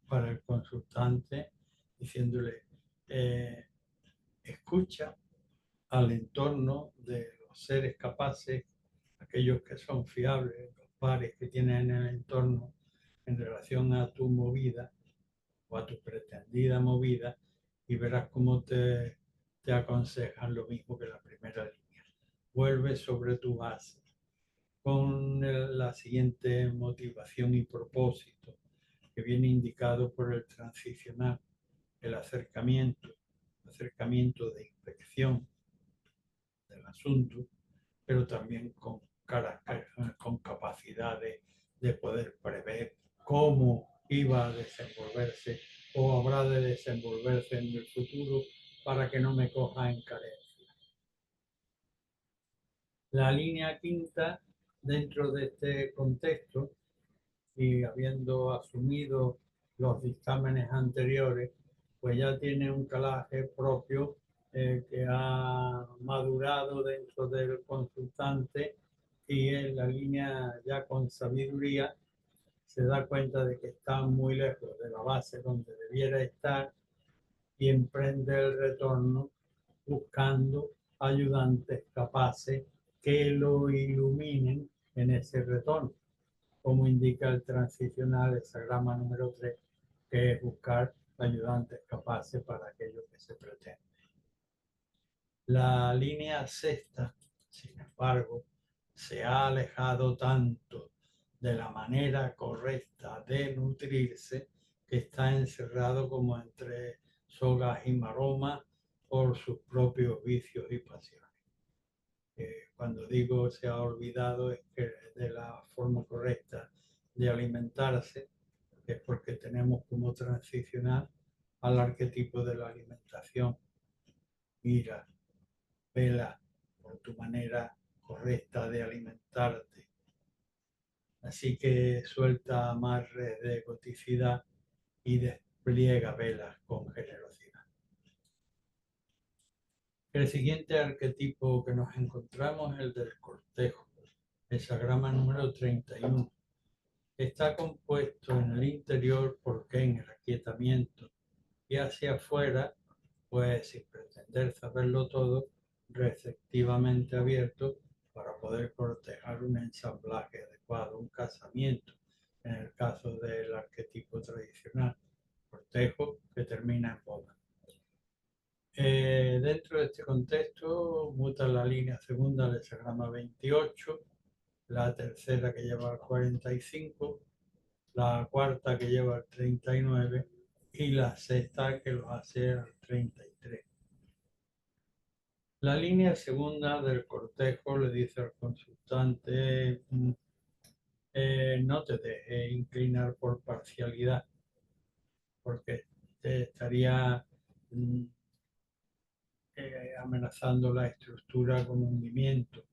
para el consultante, diciéndole, escucha al entorno de los seres capaces, aquellos que son fiables, los pares que tienen en el entorno en relación a tu movida o a tu pretendida movida, y verás cómo te aconsejan lo mismo que la primera línea. Vuelve sobre tu base con la siguiente motivación y propósito que viene indicado por el transicional, el acercamiento de inspección del asunto, pero también con capacidad de poder prever cómo iba a desenvolverse o habrá de desenvolverse en el futuro para que no me coja en carencia. La línea quinta, dentro de este contexto, y habiendo asumido los dictámenes anteriores, pues ya tiene un calaje propio que ha madurado dentro del consultante, y en la línea ya con sabiduría se da cuenta de que está muy lejos de la base donde debiera estar y emprende el retorno buscando ayudantes capaces que lo iluminen en ese retorno, como indica el transicional hexagrama número 3, que es buscar ayudantes capaces para aquello que se pretende. La línea sexta, sin embargo, se ha alejado tanto de la manera correcta de nutrirse que está encerrado como entre sogas y maromas por sus propios vicios y pasiones. Cuando digo se ha olvidado es que de la forma correcta de alimentarse, es porque tenemos como transicional al arquetipo de la alimentación. Mira, vela por tu manera correcta de alimentarte. Así que suelta amarres de egoticidad y despliega velas con generosidad. El siguiente arquetipo que nos encontramos es el del cortejo, hexagrama número 31. Está compuesto en el interior por en el aquietamiento, y hacia afuera, pues sin pretender saberlo todo, receptivamente abierto para poder cortejar un ensamblaje adecuado, un casamiento, en el caso del arquetipo tradicional, cortejo que termina en boda. Dentro de este contexto, muta la línea segunda al hexagrama 28, la tercera que lleva al 45, la cuarta que lleva al 39 y la sexta que lo hace al 33. La línea segunda del cortejo le dice al consultante, no te dejes inclinar por parcialidad, porque te estaría amenazando la estructura con hundimiento.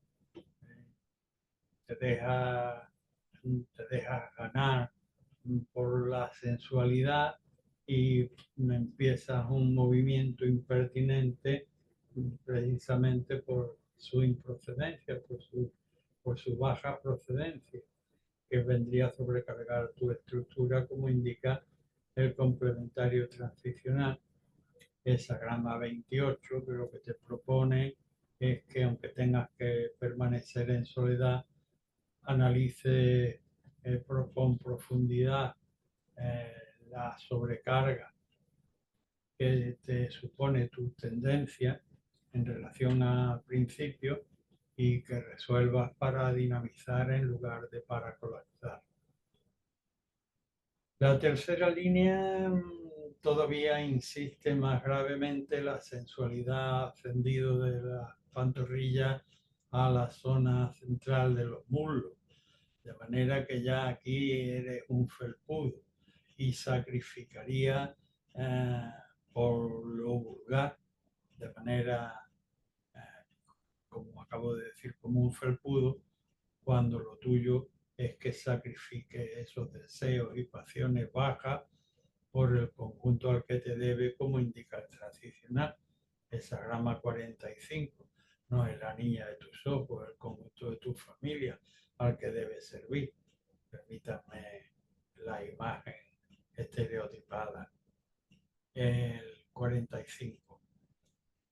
Te deja ganar por la sensualidad y me empiezas un movimiento impertinente precisamente por su improcedencia, por su baja procedencia, que vendría a sobrecargar tu estructura, como indica el complementario transicional. Esa grama 28, que lo que te propone es que, aunque tengas que permanecer en soledad, analice con profundidad eh, la sobrecarga que te supone tu tendencia en relación al principio y que resuelvas para dinamizar en lugar de para colapsar. La tercera línea todavía insiste más gravemente la sensualidad ascendido de la pantorrilla a la zona central de los muslos, de manera que ya aquí eres un felpudo y sacrificaría eh, por lo vulgar, de manera, eh, como acabo de decir, como un felpudo, cuando lo tuyo es que sacrifique esos deseos y pasiones bajas por el conjunto al que te debe, como indica el transicional. Esa grama 45 no es la niña de tus ojos, el conjunto de tu familia al que debes servir. Permítanme la imagen estereotipada. El 45,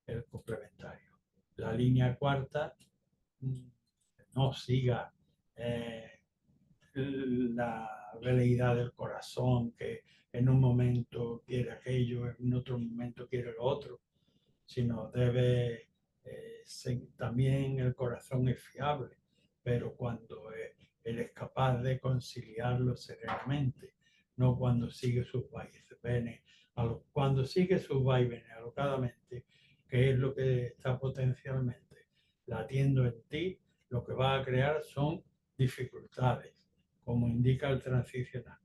el complementario. La línea cuarta no siga la veleidad del corazón, que en un momento quiere aquello, en otro momento quiere lo otro, sino debe también el corazón es fiable, pero cuando él es capaz de conciliarlo serenamente, no cuando sigue sus vaivenes, cuando sigue sus vaivenes alocadamente, que es lo que está potencialmente latiendo en ti, lo que va a crear son dificultades, como indica el transicional,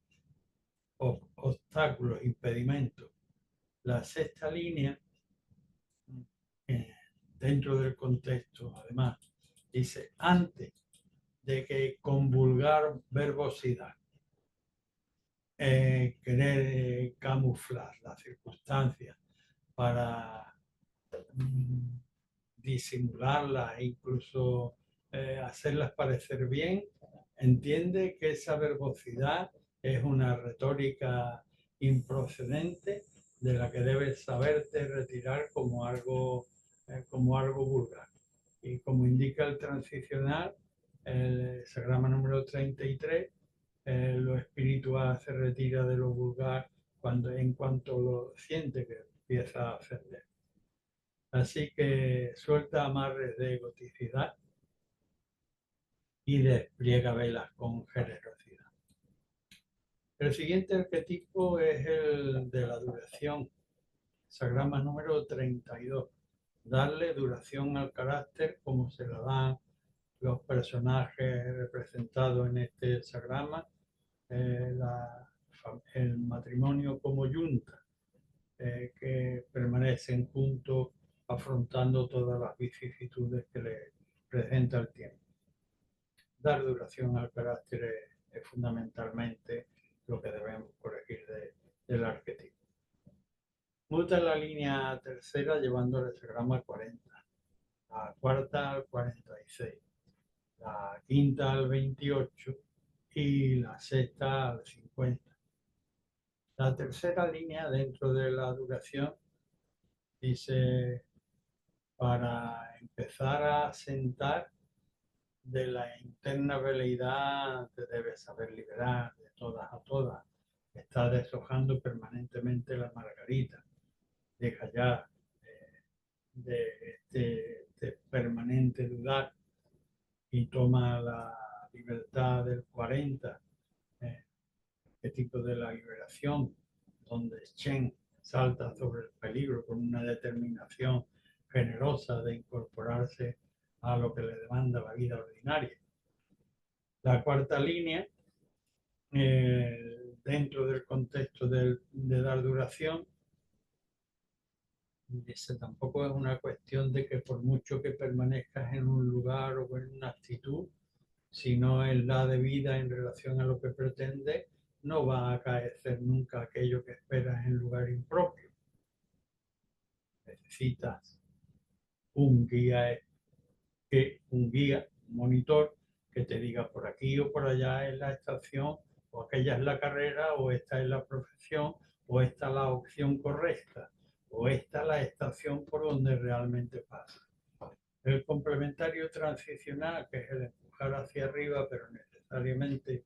obstáculos, impedimentos. La sexta línea, dentro del contexto, además, dice, antes de que con vulgar verbosidad querer camuflar las circunstancias para disimularlas e incluso hacerlas parecer bien, entiende que esa verbosidad es una retórica improcedente de la que debes saberte retirar como algo vulgar. Y como indica el transicional, el sagrama número 33, lo espiritual se retira de lo vulgar en cuanto lo siente que empieza a ascender. Así que suelta amarres de egoticidad y despliega velas con generosidad. El siguiente arquetipo es el de la duración, sagrama número 32. Darle duración al carácter como se la dan los personajes representados en este sagrama, el matrimonio como yunta, que permanecen juntos afrontando todas las vicisitudes que le presenta el tiempo. Dar duración al carácter es fundamentalmente lo que debemos corregir del arquetipo. Muta la línea tercera llevando el hexagrama al 40, la cuarta al 46, la quinta al 28 y la sexta al 50. La tercera línea dentro de la duración dice, para empezar a sentar de la interna veleidad te debes saber liberar de todas a todas. Está deshojando permanentemente la margarita. Deja ya de este permanente dudar y toma la libertad del 40, el tipo de la liberación, donde Chen salta sobre el peligro con una determinación generosa de incorporarse a lo que le demanda la vida ordinaria. La cuarta línea, dentro del contexto de dar duración, dice, tampoco es una cuestión de que por mucho que permanezcas en un lugar o en una actitud, si no es la debida en relación a lo que pretende, no va a acaecer nunca aquello que esperas en lugar impropio. Necesitas un guía, un monitor que te diga por aquí o por allá es la estación, o aquella es la carrera, o esta es la profesión, o esta es la opción correcta, o esta es la estación por donde realmente pasa. El complementario transicional, que es el empujar hacia arriba, pero necesariamente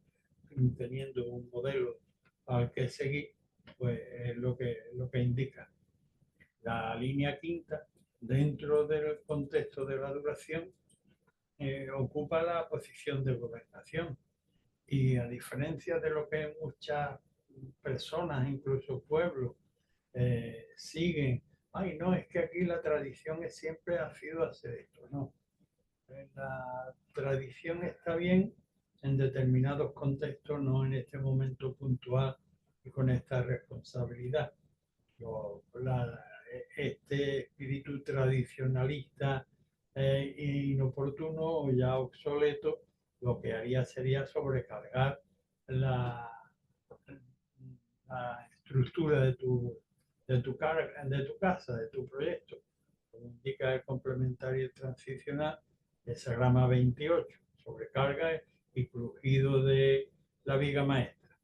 teniendo un modelo al que seguir, pues es lo que indica. La línea quinta, dentro del contexto de la duración, ocupa la posición de gobernación. Y a diferencia de lo que muchas personas, incluso pueblos, siguen, ay, no, es que aquí la tradición siempre ha sido hacer esto, no. La tradición está bien en determinados contextos, no en este momento puntual y con esta responsabilidad. Este espíritu tradicionalista inoportuno o ya obsoleto, lo que haría sería sobrecargar la, la estructura de tu casa, de tu proyecto. Como indica el complementario transicional, esa grama 28, sobrecarga y crujido de la viga maestra.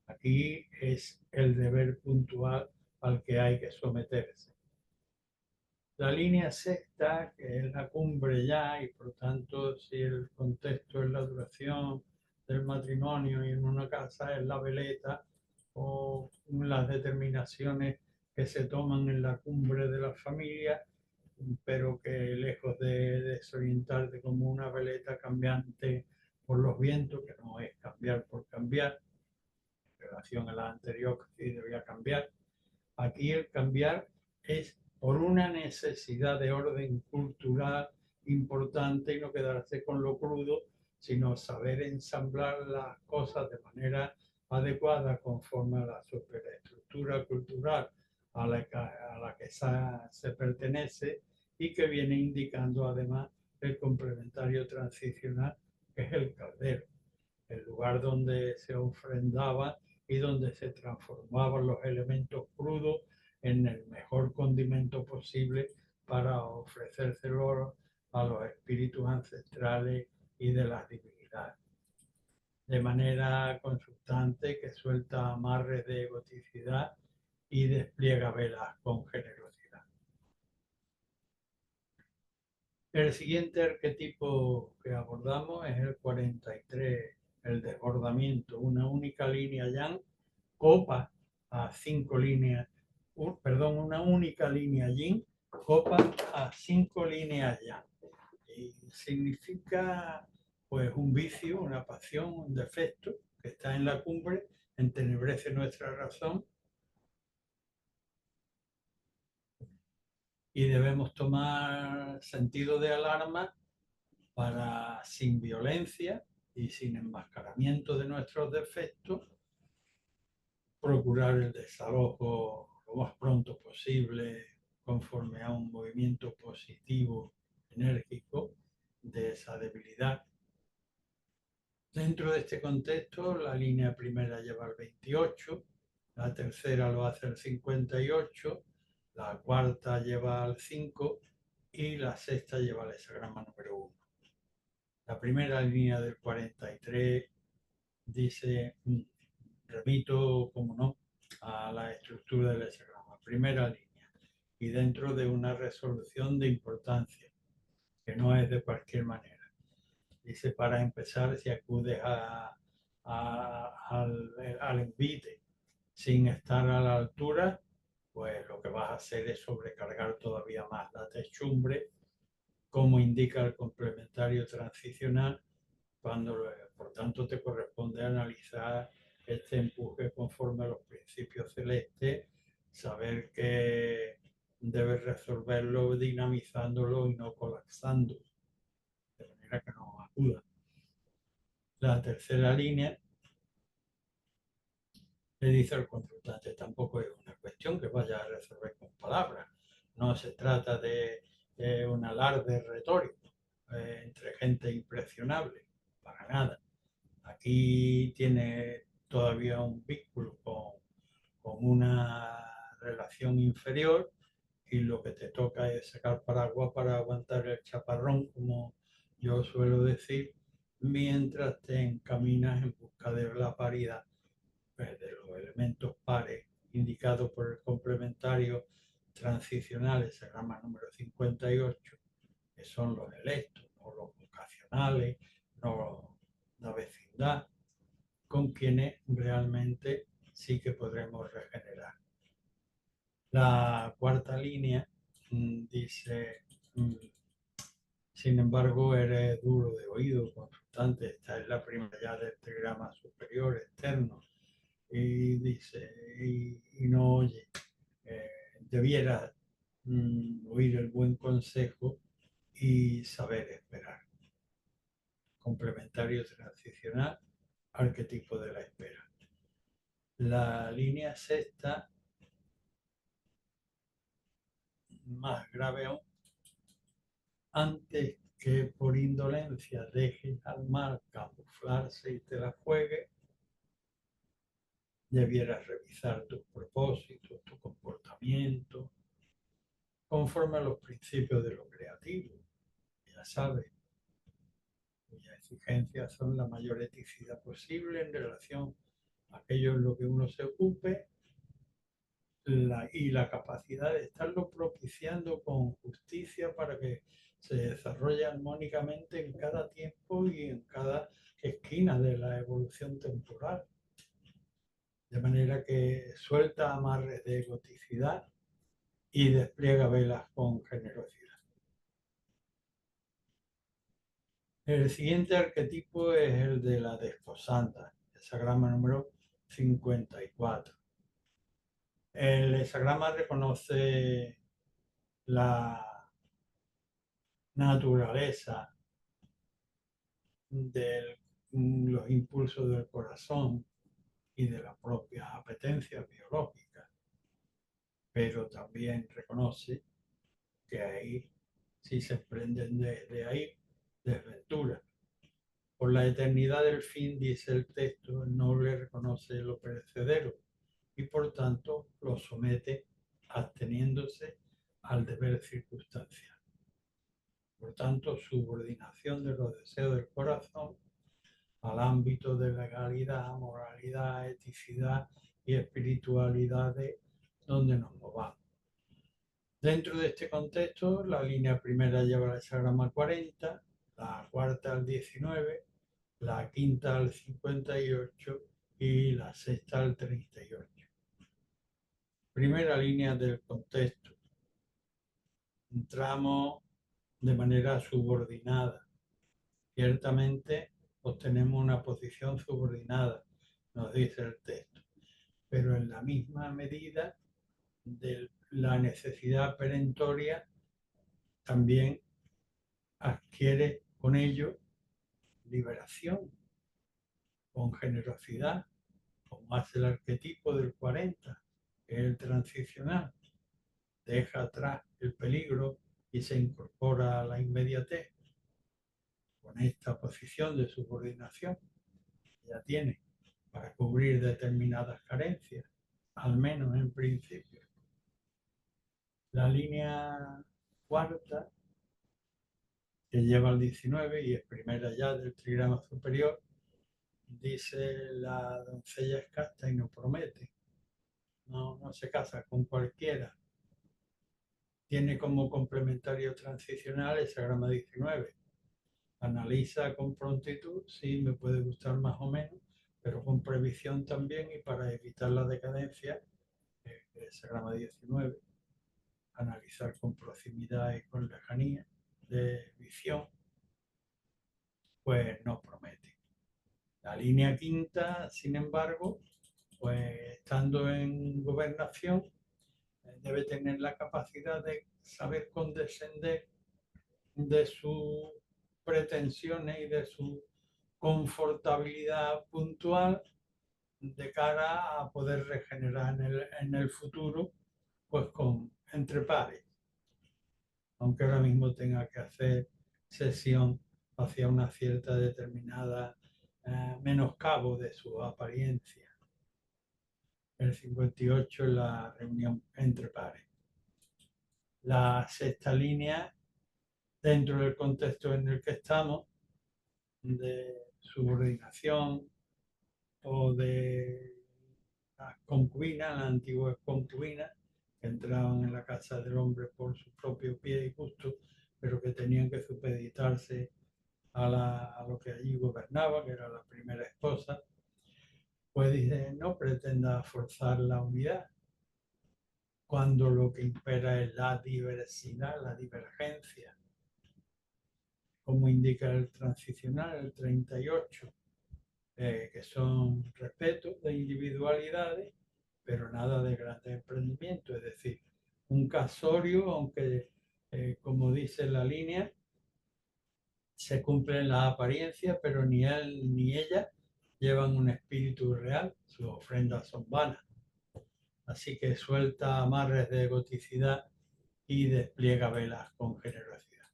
Aquí es el deber puntual al que hay que someterse. La línea sexta, que es la cumbre ya, y por tanto, si el contexto es la duración del matrimonio y en una casa es la veleta o las determinaciones que se toman en la cumbre de la familia, pero que lejos de desorientarte como una veleta cambiante por los vientos, que no es cambiar por cambiar, en relación a la anterior que sí debía cambiar. Aquí el cambiar es por una necesidad de orden cultural importante y no quedarse con lo crudo, sino saber ensamblar las cosas de manera adecuada conforme a la superestructura cultural a la que se pertenece y que viene indicando además el complementario transicional, que es el caldero, el lugar donde se ofrendaba y donde se transformaban los elementos crudos en el mejor condimento posible para ofrecérselo a los espíritus ancestrales y de las divinidades. De manera consultante que suelta amarres de egoticidad y despliega velas con generosidad. El siguiente arquetipo que abordamos es el 43, el desbordamiento, una única línea yang copa a 5 líneas, una única línea yin copa a 5 líneas yang. Y significa pues un vicio, una pasión, un defecto que está en la cumbre, entenebrece nuestra razón y debemos tomar sentido de alarma para, sin violencia y sin enmascaramiento de nuestros defectos, procurar el desalojo lo más pronto posible conforme a un movimiento positivo, enérgico, de esa debilidad. Dentro de este contexto, la línea primera lleva el 28, la tercera lo hace el 58, la cuarta lleva al 5 y la sexta lleva al hexagrama número 1. La primera línea del 43 dice, remito, como no, a la estructura del hexagrama, primera línea, y dentro de una resolución de importancia, que no es de cualquier manera. Dice, para empezar, si acudes al envite sin estar a la altura, pues lo que vas a hacer es sobrecargar todavía más la techumbre, como indica el complementario transicional, cuando por tanto te corresponde analizar este empuje conforme a los principios celestes, saber que debes resolverlo dinamizándolo y no colapsando, de manera que no acuda. La tercera línea le dice al consultante, tampoco es una cuestión que vaya a resolver con palabras, no se trata de un alarde retórico entre gente impresionable, para nada. Aquí tiene todavía un vínculo con una relación inferior y lo que te toca es sacar paraguas para aguantar el chaparrón, como yo suelo decir, mientras te encaminas en busca de la paridad, pues, de los elementos pares indicados por el complementario transicional, ese grama número 58, que son los electos, no los vocacionales, no la vecindad, con quienes realmente sí que podremos regenerar. La cuarta línea dice, sin embargo, eres duro de oído, consultante, esta es la primera ya del trigrama superior externo, y dice, y no oye, debieras oír el buen consejo y saber esperar. Complementario transicional, arquetipo de la espera. La línea sexta, más grave aún, antes que por indolencia dejes al mal camuflarse y te la juegue, debieras revisar tus propósitos, tu comportamiento, conforme a los principios de lo creativo. Ya sabes, cuyas exigencias son la mayor eticidad posible en relación a aquello en lo que uno se ocupe y la capacidad de estarlo propiciando con justicia para que se desarrolle armónicamente en cada tiempo y en cada esquina de la evolución temporal. De manera que suelta amarres de egoticidad y despliega velas con generosidad. El siguiente arquetipo es el de la desposanda, el hexagrama número 54. El hexagrama reconoce la naturaleza de los impulsos del corazón y de las propias apetencias biológicas, pero también reconoce que ahí, si se emprenden desde ahí, desventuras. Por la eternidad del fin, dice el texto, el noble reconoce lo perecedero y por tanto lo somete absteniéndose al deber circunstancial. Por tanto, subordinación de los deseos del corazón al ámbito de legalidad, moralidad, eticidad y espiritualidad de donde nos movamos. Dentro de este contexto, la línea primera lleva el hexagrama 40, la cuarta al 19, la quinta al 58 y la sexta al 38. Primera línea del contexto. Entramos de manera subordinada. Ciertamente obtenemos una posición subordinada, nos dice el texto, pero en la misma medida de la necesidad perentoria también adquiere con ello liberación, con generosidad, como hace el arquetipo del 40, que es el transicional. Deja atrás el peligro y se incorpora a la inmediatez. Con esta posición de subordinación ya tiene para cubrir determinadas carencias, al menos en principio. La línea cuarta, que lleva al 19 y es primera ya del trigrama superior, dice la doncella es casta y no promete. No se casa con cualquiera. Tiene como complementario transicional el hexagrama 19. Analiza con prontitud, sí, me puede gustar más o menos, pero con previsión también y para evitar la decadencia, el hexagrama 19. Analizar con proximidad y con lejanía de visión, pues no promete. La línea quinta, sin embargo, pues estando en gobernación, debe tener la capacidad de saber condescender de sus pretensiones y de su confortabilidad puntual de cara a poder regenerar en el futuro, pues entre pares, aunque ahora mismo tenga que hacer sesión hacia una cierta determinada menoscabo de su apariencia. El 58 es la reunión entre pares. La sexta línea, dentro del contexto en el que estamos, de subordinación o de las concubinas, las antiguas concubinas, que entraban en la casa del hombre por su propio pie y gusto, pero que tenían que supeditarse a lo que allí gobernaba, que era la primera esposa, pues dice, no pretenda forzar la unidad, cuando lo que impera es la diversidad, la divergencia, como indica el transicional, el 38, que son respetos de individualidades, pero nada de grandes emprendimientos, es decir, un casorio, aunque, como dice la línea, se cumplen las apariencias, pero ni él ni ella llevan un espíritu real, sus ofrendas son vanas. Así que suelta amarres de egoticidad y despliega velas con generosidad.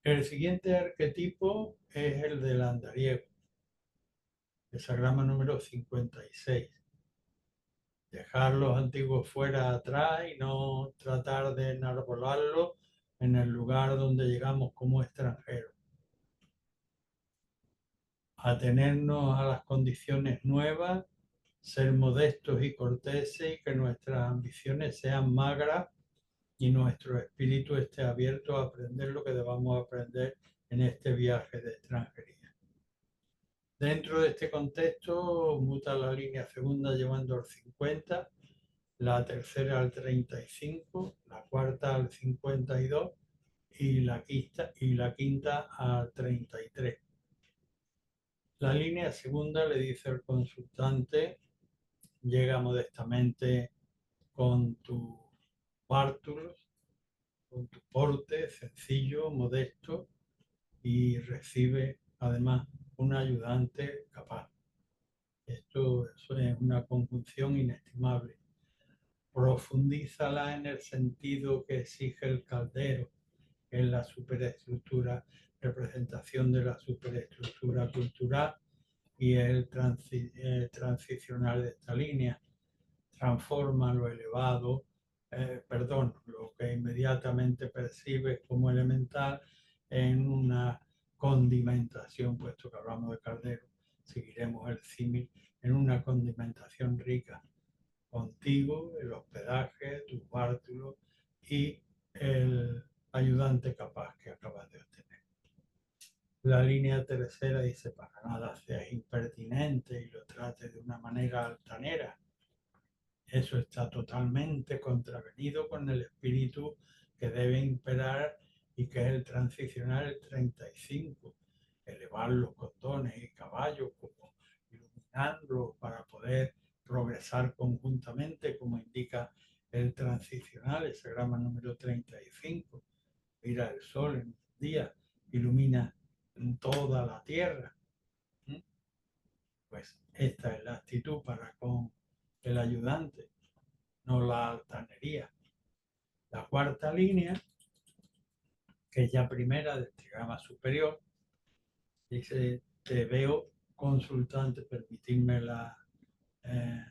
El siguiente arquetipo es el del andariego, hesagrama número 56. Dejar los antiguos fuera atrás y no tratar de enarbolarlos en el lugar donde llegamos como extranjeros. Atenernos a las condiciones nuevas, ser modestos y corteses y que nuestras ambiciones sean magras y nuestro espíritu esté abierto a aprender lo que debamos aprender en este viaje de extranjería. Dentro de este contexto, muta la línea segunda llevando al 50, la tercera al 35, la cuarta al 52 y la quinta al 33. La línea segunda le dice al consultante, llega modestamente con tus bártulos, con tu porte sencillo, modesto, y recibe además un ayudante capaz. Eso es una conjunción inestimable. Profundízala en el sentido que exige el caldero, en la superestructura, representación de la superestructura cultural y el transicional de esta línea. Transforma lo elevado, lo que inmediatamente percibes como elemental en una condimentación, puesto que hablamos de caldero, seguiremos el símil, en una condimentación rica contigo, el hospedaje, tus bártulos y el ayudante capaz que acabas de obtener. La línea tercera dice, para nada seas impertinente y lo trates de una manera altanera. Eso está totalmente contravenido con el espíritu que debe imperar y que es el transicional 35. Elevar los condones y caballos como iluminarlos para poder progresar conjuntamente, como indica el transicional, ese grama número 35. Mira el sol en un día, ilumina toda la tierra. Pues esta es la actitud para con el ayudante, no la altanería. La cuarta línea, que es ya primera del trigrama superior, dice, te veo consultante, permitirme eh,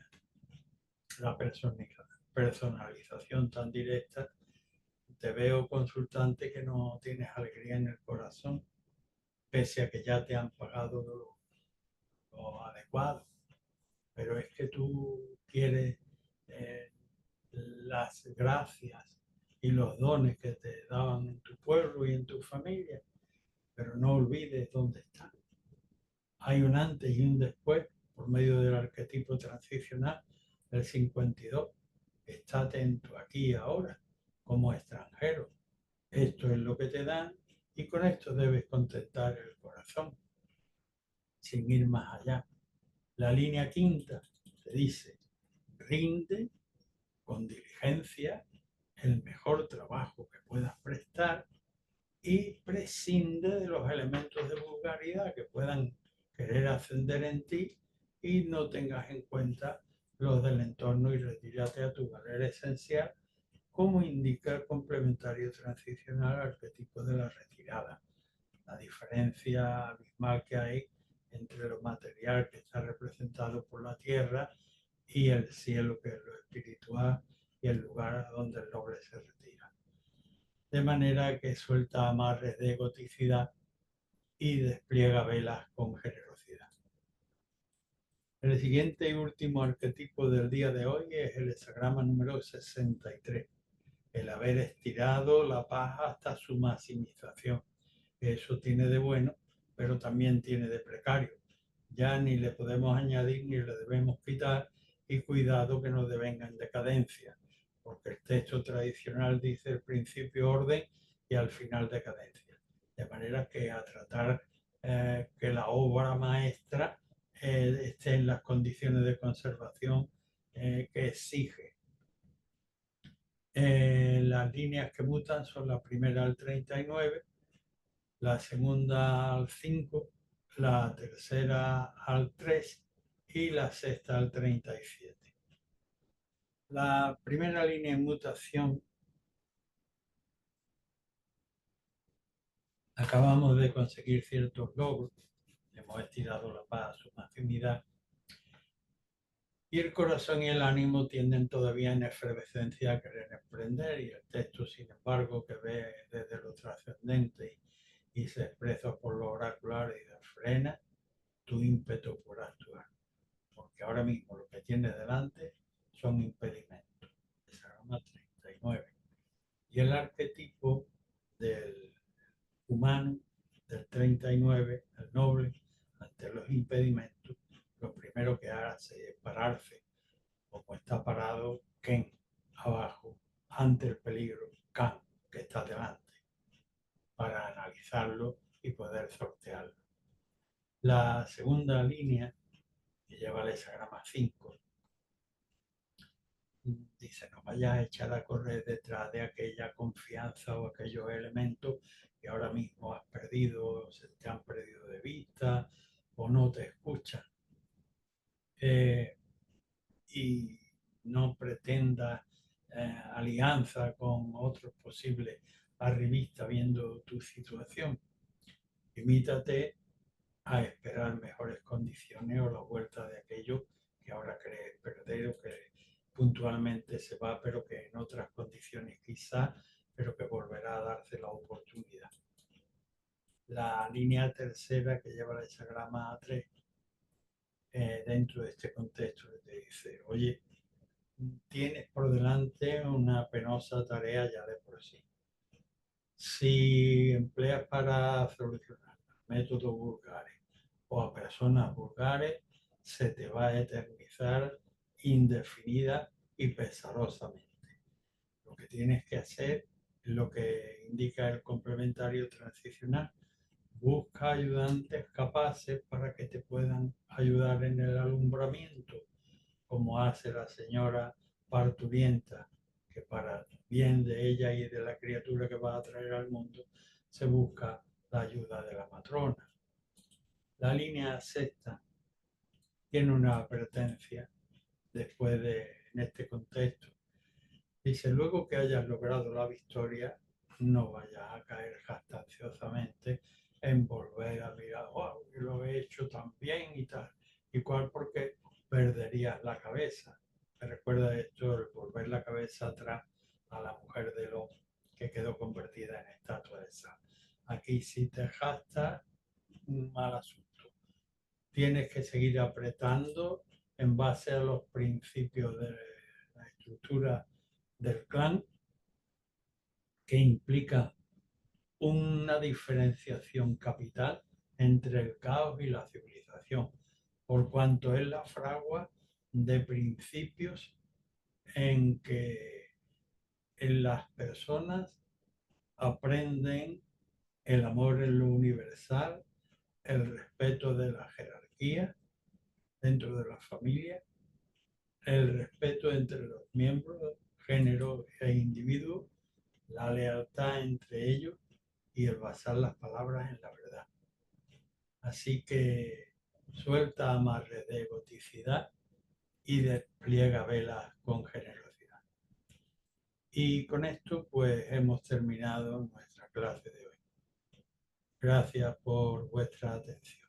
la personalización tan directa, te veo consultante que no tienes alegría en el corazón, pese a que ya te han pagado lo adecuado. Pero es que tú quieres eh, las gracias y los dones que te daban en tu pueblo y en tu familia, pero no olvides dónde están. Hay un antes y un después por medio del arquetipo transicional del 52. Está atento aquí y ahora como extranjero. Esto es lo que te dan y con esto debes contentar el corazón sin ir más allá. La línea quinta te dice, rinde con diligencia el mejor trabajo que puedas prestar y prescinde de los elementos de vulgaridad que puedan querer ascender en ti y no tengas en cuenta los del entorno y retírate a tu valor esencial, como indica el complementario transicional al arquetipo de la retirada. la diferencia abismal que hay entre lo material que está representado por la tierra y el cielo, que es lo espiritual y el lugar a donde el noble se retira. De manera que suelta amarres de egoticidad y despliega velas con generosidad. El siguiente y último arquetipo del día de hoy es el hexagrama número 63, el haber estirado la paja hasta su maximización. Eso tiene de bueno, pero también tiene de precario. Ya ni le podemos añadir ni le debemos quitar, y cuidado que no devenga en decadencia, porque el texto tradicional dice el principio orden y al final decadencia. De manera que a tratar que la obra maestra esté en las condiciones de conservación que exige. Las líneas que mutan son la primera al 39, la segunda al 5, la tercera al 3 y la sexta al 37. La primera línea en mutación, acabamos de conseguir ciertos logros, hemos estirado la paz a su maximidad, y el corazón y el ánimo tienden todavía en efervescencia a querer emprender, y el texto, sin embargo, que ve desde lo trascendente y se expresa por lo oracular y de frena tu ímpetu por actuar, porque ahora mismo lo que tienes delante son impedimentos. Hexagrama 39. Y el arquetipo del humano del 39, el noble, ante los impedimentos, lo primero que hace es pararse, como está parado Ken abajo, ante el peligro Kan, que está delante, para analizarlo y poder sortearlo. La segunda línea, que lleva el hexagrama 5, dice: no vayas a echar a correr detrás de aquella confianza o aquellos elementos que ahora mismo has perdido, se te han perdido de vista o no te escuchan. Y no pretendas alianza con otros posibles arribistas viendo tu situación. Limítate a esperar mejores condiciones o la vuelta de aquello que ahora crees perder o que puntualmente se va, pero que en otras condiciones quizá, pero que volverá a darse la oportunidad. La línea tercera, que lleva el hexagrama A3, dentro de este contexto, te dice: oye, tienes por delante una penosa tarea ya de por sí. Si empleas para solucionar métodos vulgares o a personas vulgares, se te va a eternizar indefinida y pesarosamente. Lo que tienes que hacer es lo que indica el complementario transicional: busca ayudantes capaces para que te puedan ayudar en el alumbramiento, como hace la señora parturienta, que para el bien de ella y de la criatura que va a traer al mundo se busca la ayuda de la matrona. La línea sexta tiene una advertencia después de, en este contexto. Dice: luego que hayas logrado la victoria, no vayas a caer jactanciosamente en volver a mirar: wow, yo lo he hecho tan bien y tal y cual, porque perderías la cabeza. Me recuerda esto, el volver la cabeza atrás a la mujer de Lot, que quedó convertida en estatua de sal. Aquí, si te jactas, un mal asunto. Tienes que seguir apretando en base a los principios de la estructura del clan, que implica una diferenciación capital entre el caos y la civilización, por cuanto es la fragua de principios en que en las personas aprenden el amor en lo universal, el respeto de la jerarquía dentro de la familia, el respeto entre los miembros, género e individuo, la lealtad entre ellos y el basar las palabras en la verdad. Así que suelta amarres de egoticidad y despliega velas con generosidad. Y con esto pues hemos terminado nuestra clase de hoy. Gracias por vuestra atención.